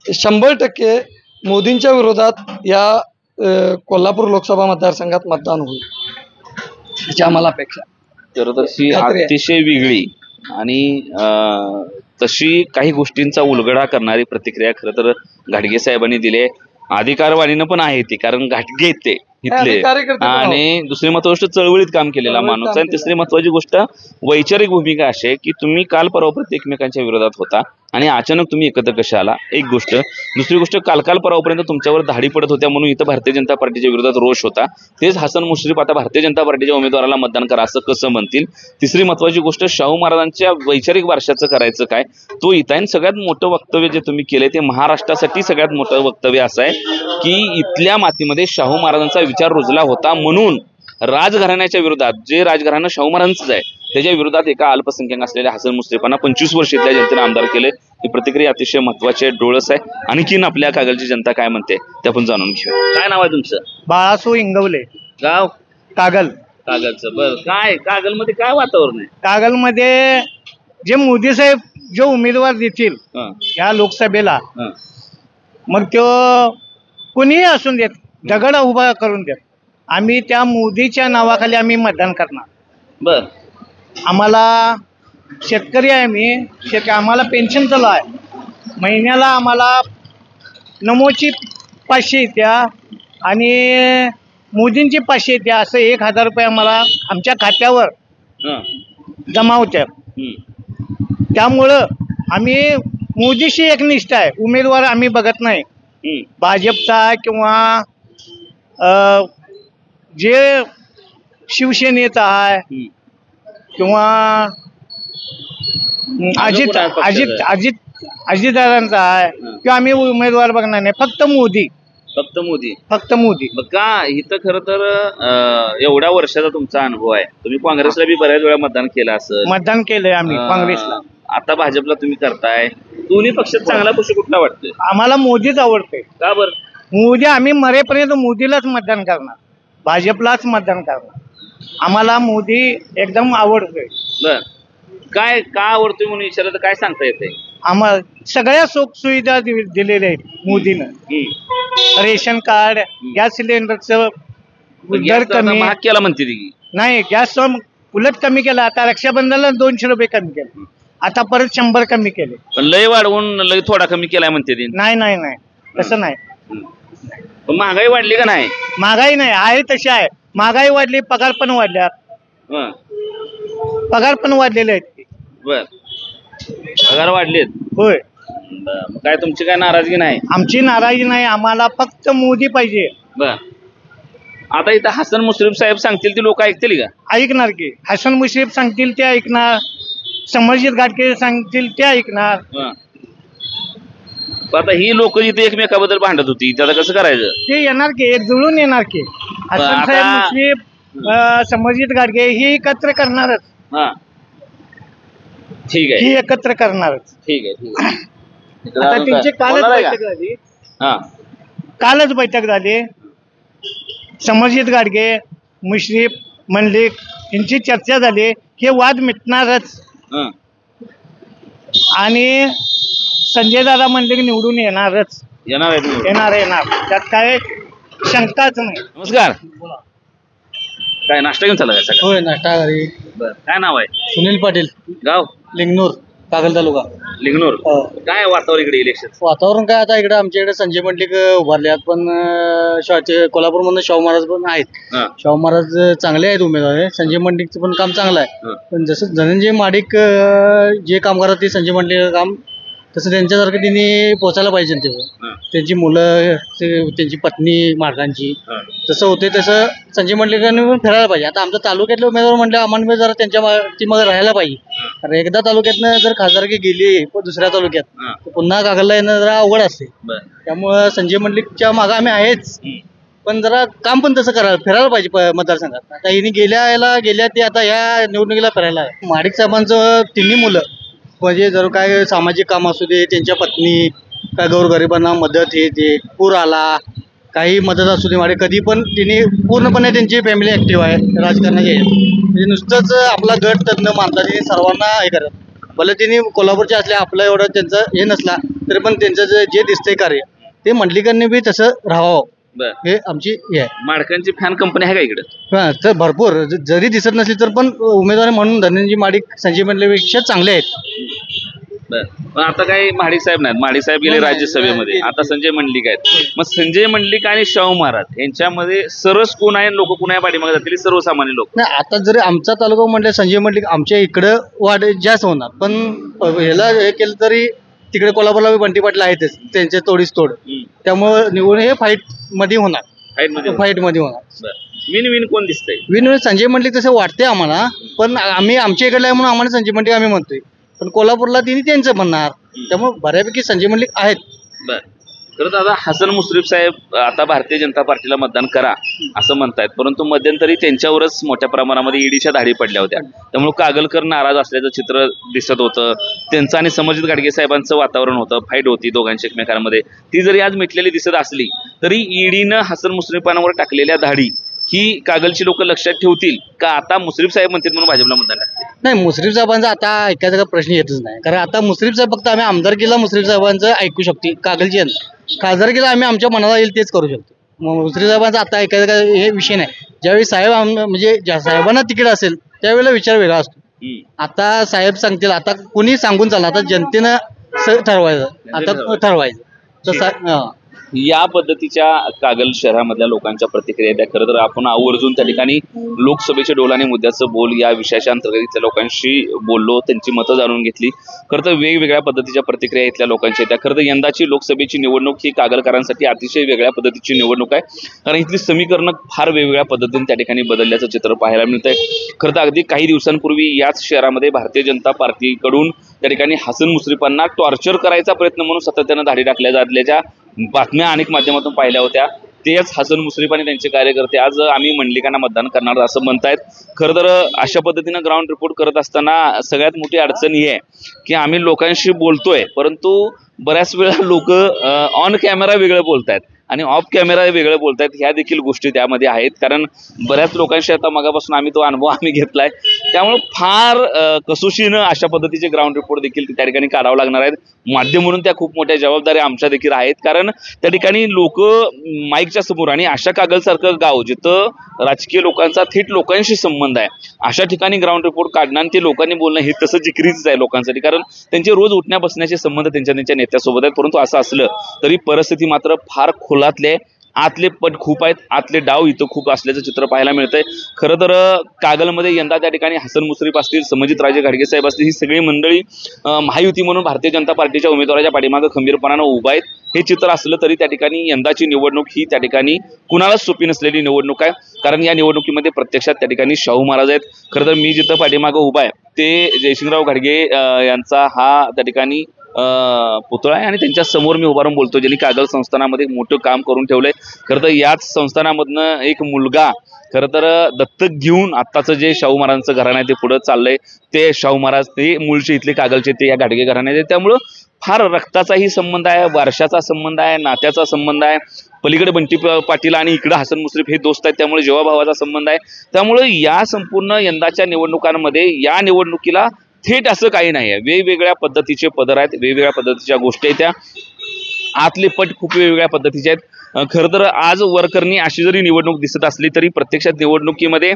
100% मोदींच्या विरोधात या कोल्हापूर लोकसभा मतदारसंघात मतदान होईल याची आम्हाला अपेक्षा. तर तशी अतिशय वेगळी आणि तशी काही गोष्टींचा उलगडा करणारी प्रतिक्रिया खरं तर घाटगे साहेबांनी दिली. अधिकारवाणीनं पण आहे ती, कारण घाटगे ते इथले आणि दुसरी महत्वाची गोष्ट चळवळीत काम केलेला माणूस आहे. आणि तिसरी महत्वाची गोष्ट वैचारिक भूमिका अशी आहे की तुम्ही काल परवापर्यंत एकमेकांच्या विरोधात होता आणि अचानक तुम्ही एकत्र कशा आला, एक गोष्ट. दुसरी गोष्ट, काल परवापर्यंत तुमच्यावर धाडी पडत होत्या म्हणून इथं भारतीय जनता पार्टीच्या विरोधात रोष होता. तेच हसन मुश्रीफ आता भारतीय जनता पार्टीच्या उमेदवाराला मतदान करा असं कसं म्हणतील. तिसरी महत्वाची गोष्ट, शाहू महाराजांच्या वैचारिक वारशाचं करायचं काय तो इथं आहे. सगळ्यात मोठं वक्तव्य जे तुम्ही केलंय ते महाराष्ट्रासाठी सगळ्यात मोठं वक्तव्य असं आहे की इथल्या मातीमध्ये शाहू महाराजांचा विचार रुजला होता म्हणून राजघराण्याच्या विरोधात, जे राजघराणं शाहू महाराजांचंच आहे त्याच्या विरोधात एका अल्पसंख्याक असलेल्या हसन मुश्रीफांना 25 वर्ष इथल्या जनतेने आमदार केले. ही प्रतिक्रिया अतिशय महत्वाची आहे, डोळस आहे. आणखीन आपल्या कागलची जनता काय म्हणते ते आपण जाणून घेऊया. काय नाव आहे तुमचं? बाळासू इंगवले, गाव कागल. कागलचं. बरं, काय कागलमध्ये काय वातावरण आहे? कागलमध्ये जे मोदी साहेब जो उमेदवार देतील या लोकसभेला, मग तो कोणीही असून देत, दगड उभा करून देत, आम्ही त्या मोदीच्या नावाखाली आम्ही मतदान करणार. बर, आम्हाला शेतकरी आहे, आम्हाला पेन्शन चालू आहे. महिन्याला आम्हाला नमोची 500 येत्या आणि मोदींची 500 येत्या, असं 1000 रुपये आम्हाला आमच्या खात्यावर जमा होत्या. त्यामुळं आम्ही मोदीशी एकनिष्ठ आहे. उमेदवार आम्ही बघत नाही भाजपचा किंवा जे शिवसेनेचा आहे किंवा अजितदादांचा आहे किंवा आम्ही उमेदवार बघणार नाही. फक्त मोदी. का इथं खरं तर एवढ्या वर्षाचा तुमचा अनुभव आहे, तुम्ही काँग्रेसला बी बऱ्याच वेळा मतदान केलं असेल. मतदान केलंय आम्ही काँग्रेसला. आता भाजपला तुम्ही करताय, दोन्ही पक्षात चांगला पक्ष कुठला वाटतोय? आम्हाला मोदीच आवडते. का बरं? मोदी आम्ही मरेपर्यंत मोदीलाच मतदान करणार, भाजपलाच मतदान करणार. आम्हाला मोदी एकदम आवडतोय. बर, काय का आवडतोय म्हणून विचारलं तर काय सांगता येते? आम्हाला सगळ्या सुख सुविधा दिलेल्या आहेत मोदीनं. रेशन कार्ड, गॅस सिलेंडरचं दर कमी महाग केला म्हणते ती. नाही, गॅस उलट कमी केला. आता रक्षाबंधनाला 200 रुपये कमी केले, आता परत 100 कमी केले. पण लय वाढवून लय थोडा कमी केलाय म्हणते ती. नाही नाही नाही, तसं नाही. पण महागाई वाढली का नाही? महागाई नाही, आहे तशी आहे. महागाई वाढली, पगार पण वाढल्या. हं. पगार पण वाढलेले आहेत. बर, पगार वाढलेत. होय, बर, मग काय तुमची काय नाराजगी नाही? आमची नाराजी नाही, आम्हाला फक्त मोदी पाहिजे. बर, आता इथं हसन मुश्रीफ साहेब सांगतील ती लोक ऐकतील का? ऐकणार की. हसन मुश्रीफ सांगतील ते ऐकणार, समरजित घाटगे सांगतील ते ऐकणार. हं. आता ही लोक जिथे एकमेकाबद्दल भांडत होती, त्याला कसं करायचं? ते येणार की, एक जुळून येणार की. हसन साहेब मुश्रीफ, समरजित घाटगे ही एकत्र करणारच. हा, ठीक आहे, ही एकत्र करणारच. ठीक आहे, ठीक आहे. आता त्यांची कालच बोलणार आहे का? बैठक झाली. हा, कालच बैठक झाली. समरजित घाटगे, मुश्रीफ, मंडलिक यांची चर्चा झाली. हे वाद मिटणारच. हं. आणि संजय दादा मंडलिक निवडून येणारच. येणार आहे तुम्ही? येणार, त्यात काय शंकाच नाही. नमस्कार, काय नाश्ता घेऊन चालला काय सकाळी? होय, नाश्ता घरी. बरं, काय नाव आहे? सुनील पाटील, गाव? लिंगनूर, कागल तालुका. लिंगनूर. काय वातावरण इकडे इलेक्शन? वातावरण काय आता इकडे आमच्या इकडे संजय मंडलिक उभारल्यात, पण कोल्हापूरमधून शाहू महाराज पण आहेत. हा. शाहू महाराज चांगले आहेत उमेदवार. संजय मंडलिकचं पण काम चांगलं आहे. हा. पण जसं धनंजय माडिक जे काम करतात ते संजय मंडलिक काम तसं त्यांच्यासारखं त्यांनी पोचायला पाहिजे. हा. त्यांची मुलं, त्यांची पत्नी माडकांची हा. तसं होते तसं संजय मंडलिकांनी पण फिरायला पाहिजे. आता आमच्या तालुक्यातले उमेदवार म्हणले आम्हाला जरा त्यांच्या मग राहायला पाहिजे. कारण एकदा तालुक्यातनं जर खासदारकी गेली दुसऱ्या तालुक्यात हा. तर पुन्हा कागलला येणं जरा अवघड असते. बरं. त्यामुळं संजय मंडलिकच्या मागं आम्ही आहेच, पण जरा काम पण तसं करायला फिरायला पाहिजे मतदारसंघात. आता हिने गेल्या ते आता या निवडणुकीला फिरायला आहे. माडिक साहेबांचं तिन्ही मुलं म्हणजे जर काय सामाजिक काम असू दे, त्यांच्या पत्नी, काय गोरगरिबांना मदत, हे ते पूर आला काही मदत असू दे, माडे कधी पण तिने पूर्णपणे त्यांची फॅमिली ऍक्टिव्ह आहे राजकारणाची. म्हणजे नुसतंच आपला गट तर न मानता तिने सर्वांना हे करत. भले तिने कोल्हापूरचे असले, आपलं एवढं त्यांचं हे नसला तरी पण त्यांचं जे दिसतंय कार्य ते मंडलिकांनी बी तसं राहावं, बरं. हे आमची हे आहे. माडकांची फॅन कंपनी आहे का इकडे? हा, तर भरपूर जरी दिसत नसली तर पण उमेदवार म्हणून धनंजय माडिक संजय मंडलिकपेक्षा चांगले आहेत. बरं. पण आता काही माडिक साहेब नाहीत. माडिक साहेब गेले राज्यसभेमध्ये, आता संजय मंडलिक आहेत. मग संजय मंडलिक आणि शाहू महाराज यांच्यामध्ये सरस कोण आहे, लोक कोण आहे पाठीमागे जातील? सर्वसामान्य लोक. नाही, आता जरी आमचा तालुका म्हणलं संजय मंडलिक आमच्या इकडं वाढ जास्त होणार, पण ह्याला हे केलं तरी तिकडे कोल्हापूरला बंटी पाटील आहेतच, त्यांचे तोडीस तोड. त्यामुळे निवडून हे फाईट मध्ये होणार. फाईट मध्ये होणार. विन कोण दिसतंय? विन संजय मंडलिक तसं वाटते आम्हाला, पण आम्ही आमच्या इकडे आहे म्हणून आम्हाला संजय मंडलिक आम्ही म्हणतोय, पण कोल्हापूरला तिने त्यांचं म्हणणार. त्यामुळे बऱ्यापैकी संजय मंडलिक आहेत. बर, खरं तर आता हसन मुश्रीफ साहेब आता भारतीय जनता पार्टीला मतदान करा असं म्हणतायत, परंतु मध्यंतरी त्यांच्यावरच मोठ्या प्रमाणामध्ये ईडीच्या धाडी पडल्या होत्या. त्यामुळे कागलकर नाराज असल्याचं चित्र दिसत होतं. त्यांचं आणि समरजित घाटगे साहेबांचं वातावरण होतं, फाईट होती दोघांची एकमेकांमध्ये. ती जरी आज मिटलेली दिसत असली तरी ईडीनं हसन मुश्रीफांवर टाकलेल्या धाडी ही कागलची लोक लक्षात ठेवतील का? आता मुश्रीफ साहेब म्हणतील म्हणून भाजपला मतदान टाकतील? नाही, मुश्रीफ साहेबांचा आता ऐकायचा का प्रश्न येतच नाही. कारण आता मुश्रीफ साहेब फक्त आम्ही आमदारकीला मुश्रीफ साहेबांचं ऐकू शकतो, कागलची खासदारकीला आम्ही आमच्या मनाला येईल तेच करू शकतो. मुश्रीफ साहेबांचा आता ऐकायचा का हे विषय नाही. ज्यावेळी साहेब म्हणजे ज्या साहेबांना तिकीट असेल त्यावेळेला विचार वेगळा असतो. आता साहेब सांगतील, आता कुणी सांगून चाललं, आता जनतेनं ठरवायचं, आता ठरवायचं तसं. या पद्धतीच्या कागल शहरामधल्या लोकांच्या प्रतिक्रिया द्या. खरं तर आपण आवर्जून त्या ठिकाणी लोकसभेच्या डोल आणि मुद्द्याचं बोल या विषयाच्या अंतर्गत इथल्या लोकांशी बोललो, त्यांची मतं जाणून घेतली. खरं तर वेगवेगळ्या पद्धतीच्या प्रतिक्रिया इथल्या लोकांच्या त्या. खरं तर यंदाची लोकसभेची निवडणूक ही कागलकरांसाठी अतिशय वेगळ्या पद्धतीची निवडणूक आहे, कारण इथली समीकरणं फार वेगवेगळ्या पद्धतीने त्या ठिकाणी बदलल्याचं चित्र पाहायला मिळतंय. खरं तर अगदी काही दिवसांपूर्वी याच शहरामध्ये भारतीय जनता पार्टीकडून त्या ठिकाणी हसन मुश्रीफांना टॉर्चर करायचा प्रयत्न म्हणून सातत्यानं धाडी टाकल्या जातल्याच्या बातम्या अनेक माध्यमातून पाहिल्या होत्या. तेच हसन मुश्रीफ आणि त्यांचे कार्यकर्ते आज आम्ही मंडलिकांना मतदान करणार असं म्हणतायत. खरं तर अशा पद्धतीनं ग्राउंड रिपोर्ट करत असताना सगळ्यात मोठी अडचण ही आहे की आम्ही लोकांशी बोलतोय, परंतु बऱ्याच वेळा लोक ऑन कॅमेरा वेगळं बोलतायत आणि ऑफ कॅमेरा वेगळं बोलतायत. ह्या देखील गोष्टी त्यामध्ये आहेत, कारण बऱ्याच लोकांशी आता मगापासून आम्ही तो अनुभव घेतलाय. त्यामुळे फार कसोशीनं अशा पद्धतीचे ग्राउंड रिपोर्ट देखील त्या ठिकाणी काढावं लागणार आहेत. माध्यम म्हणून त्या खूप मोठ्या जबाबदाऱ्या आमच्या देखील आहेत, कारण त्या ठिकाणी लोक माईकच्या समोर आणि आशा कागलसारखं गाव जिथं राजकीय लोकांचा थेट लोकांशी संबंध आहे अशा ठिकाणी ग्राउंड रिपोर्ट काढणं आणि ते लोकांनी बोलणं हे तसं जिक्रीच आहे लोकांसाठी, कारण त्यांचे रोज उठण्या बसण्याचे संबंध त्यांच्या नेत्यासोबत आहेत. परंतु असं असलं तरी परिस्थिती मात्र फार खोलातले आतले पट खूप आहेत, आतले डाव इथं खूप असल्याचं चित्र पाहायला मिळतंय. खरं तर कागलमध्ये यंदा त्या ठिकाणी हसन मुश्रीफ असतील, संभाजीराजे घाडगे साहेब असतील, ही सगळी मंडळी महायुती म्हणून भारतीय जनता पार्टीच्या उमेदवाराच्या पाठीमागं खंबीरपणानं उभा आहेत. हे चित्र असलं तरी त्या ठिकाणी यंदाची निवडणूक ही त्या ठिकाणी कुणालाच सोपी नसलेली निवडणूक आहे, कारण या निवडणुकीमध्ये प्रत्यक्षात त्या ठिकाणी शाहू महाराज आहेत. खरं तर मी जिथं पाठीमागं उभा आहे ते जयसिंगराव घाडगे यांचा हा त्या ठिकाणी पुतळा आहे आणि त्यांच्या समोर मी उभारून बोलतो, ज्यांनी कागल संस्थानामध्ये मोठं काम करून ठेवलंय. खरं तर याच संस्थानामधनं एक मुलगा खरं तर दत्तक घेऊन आत्ताचं जे शाहू महाराजांचं घराणं आहे ते पुढं चाललंय. ते शाहू महाराज ते मूळचे इथले कागलचे ते या घाडगे घराण्याचे, त्यामुळं फार रक्ताचाही संबंध आहे, वारशाचा संबंध आहे, नात्याचा संबंध आहे. पलीकडे बंटी पाटील आणि इकडे हसन मुश्रीफ हे दोस्त आहेत, त्यामुळे जेवाभावाचा संबंध आहे. त्यामुळे या संपूर्ण यंदाच्या निवडणुकांमध्ये या निवडणुकीला थेट असं काही नाही आहे. वेगवेगळ्या पद्धतीचे पदर आहेत, वेगवेगळ्या पद्धतीच्या गोष्टी आहेत, त्या आतले पट खूप वेगवेगळ्या पद्धतीचे आहेत. खरं तर आज वरकरणी अशी जरी निवडणूक दिसत असली तरी प्रत्यक्षात निवडणुकीमध्ये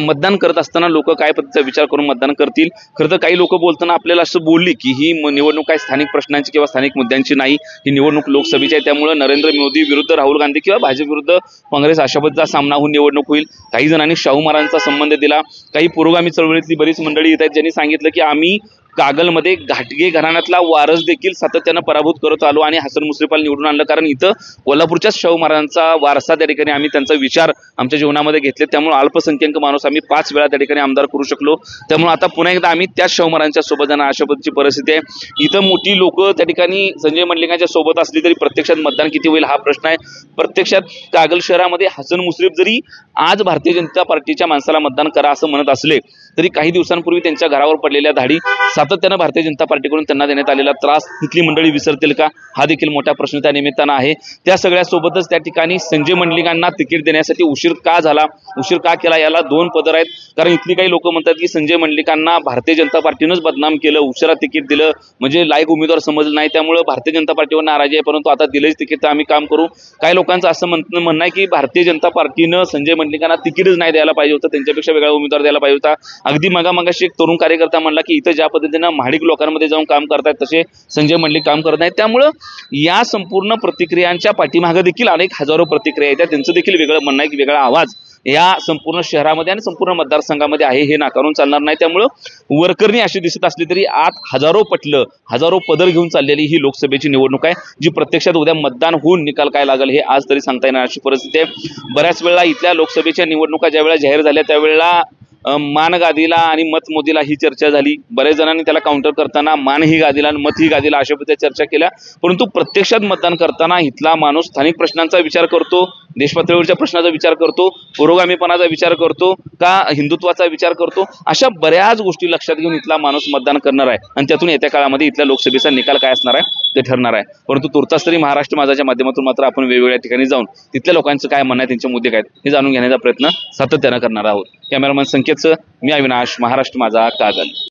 मतदान करत असताना लोक काय पद्धतीचा विचार करून मतदान करतील. खरं तर काही लोक बोलताना आपल्याला असं बोलली की ही निवडणूक काय स्थानिक प्रश्नांची किंवा स्थानिक मुद्द्यांची नाही, ही निवडणूक लोकसभेची आहे. त्यामुळे नरेंद्र मोदी विरुद्ध राहुल गांधी किंवा भाजप विरुद्ध काँग्रेस अशा पद्धतीचा सामना होऊन निवडणूक होईल. काही जणांनी शाहू महाराजांचा संबंध दिला. काही पुरोगामी चळवळीतली बरीच मंडळी येत आहेत ज्यांनी सांगितलं की आम्ही कागलमध्ये घाटगे घराण्यातला वारस देखील सातत्यानं पराभूत करत आलो आणि हसन मुश्रीफाला निवडून आणलं, कारण इथं कोल्हापूरच्याच शाहू महाराजांचा वारसा त्या ठिकाणी आम्ही त्यांचा विचार आमच्या जीवनामध्ये घेतले. त्यामुळे अल्पसंख्याक माणूस आम्ही 5 वेळा त्या ठिकाणी आमदार करू शकलो. त्यामुळे आता पुन्हा एकदा आम्ही त्याच शाहू महाराजांच्या सोबत जाणार अशा पद्धतीची परिस्थिती आहे. इथं मोठी लोक त्या ठिकाणी संजय मंडलिकांच्या सोबत असली तरी प्रत्यक्षात मतदान किती होईल हा प्रश्न आहे. प्रत्यक्षात कागल शहरामध्ये हसन मुश्रीफ जरी आज भारतीय जनता पार्टीच्या माणसाला मतदान करा असं म्हणत असले तरी काही दिवसांपूर्वी त्यांच्या घरावर पडलेल्या धाडी, सातत्यानं भारतीय जनता पार्टीकडून त्यांना देण्यात आलेला त्रास इथली मंडळी विसरतील का हा देखील मोठा प्रश्न त्या निमित्तानं आहे. त्या सगळ्यासोबतच त्या ठिकाणी संजय मंडलिकांना तिकीट देण्यासाठी उशीर का झाला, उशीर का केला, याला 2 पदर आहेत. कारण इथली काही लोक म्हणतात की संजय मंडलिकांना भारतीय जनता पार्टीनंच बदनाम केलं, उशिरा तिकीट दिलं म्हणजे लायक उमेदवार समजलं नाही, त्यामुळे भारतीय जनता पार्टीवर नाराजी आहे, परंतु आता दिलंच तिकीट तर आम्ही काम करू. काही लोकांचं असं म्हणणं आहे की भारतीय जनता पार्टीनं संजय मंडलिकांना तिकीटच नाही द्यायला पाहिजे होतं, त्यांच्यापेक्षा वेगळा उमेदवार द्यायला पाहिजे होता. अगदी मगाशी एक तरुण कार्यकर्ता म्हणला की इथं ज्या पद्धतीनं महाडिक लोकांमध्ये जाऊन काम करतायत तसे संजय मंडलिक काम करत नाहीत. त्यामुळं या संपूर्ण प्रतिक्रियांच्या पाठीमागं देखील अनेक हजारो प्रतिक्रिया येतात. त्यांचं देखील वेगळं म्हणणं आहे की वेगळा आवाज या संपूर्ण शहरामध्ये आणि संपूर्ण मतदारसंघामध्ये आहे, हे नाकारून चालणार नाही. त्यामुळं वरकरणी अशी दिसत असली तरी आत हजारो पदर घेऊन चाललेली ही लोकसभेची निवडणूक आहे, जी प्रत्यक्षात उद्या मतदान होऊन निकाल काय लागेल हे आज तरी सांगता येणार अशी परिस्थिती आहे. बऱ्याच वेळा इथल्या लोकसभेच्या निवडणुका ज्या वेळेला जाहीर झाल्या त्यावेळेला मान गादीला आणि मत मोदीला ही चर्चा झाली. बरेच जणांनी त्याला काउंटर करताना मान ही गादीला आणि मत ही गादीला अशा पद्धतीच्या चर्चा केल्या. परंतु प्रत्यक्षात मतदान करताना इथला माणूस स्थानिक प्रश्नांचा विचार करतो, देशपातळीवरच्या प्रश्नाचा विचार करतो, पुरोगामीपणाचा विचार करतो का हिंदुत्वाचा विचार करतो, अशा बऱ्याच गोष्टी लक्षात घेऊन इथला माणूस मतदान करणार आहे आणि त्यातून येत्या काळामध्ये इथल्या लोकसभेचा निकाल काय असणार आहे ते ठरणार आहे. परंतु तुर्तास तरी महाराष्ट्र माझाच्या माध्यमातून मात्र आपण वेगवेगळ्या ठिकाणी जाऊन तिथल्या लोकांचं काय म्हणणं आहे, त्यांचे मुद्दे काय हे जाणून घेण्याचा प्रयत्न सातत्यानं करणार आहोत. कॅमेरामन संकेतचं मी अविनाश, महाराष्ट्र माझा, कागल.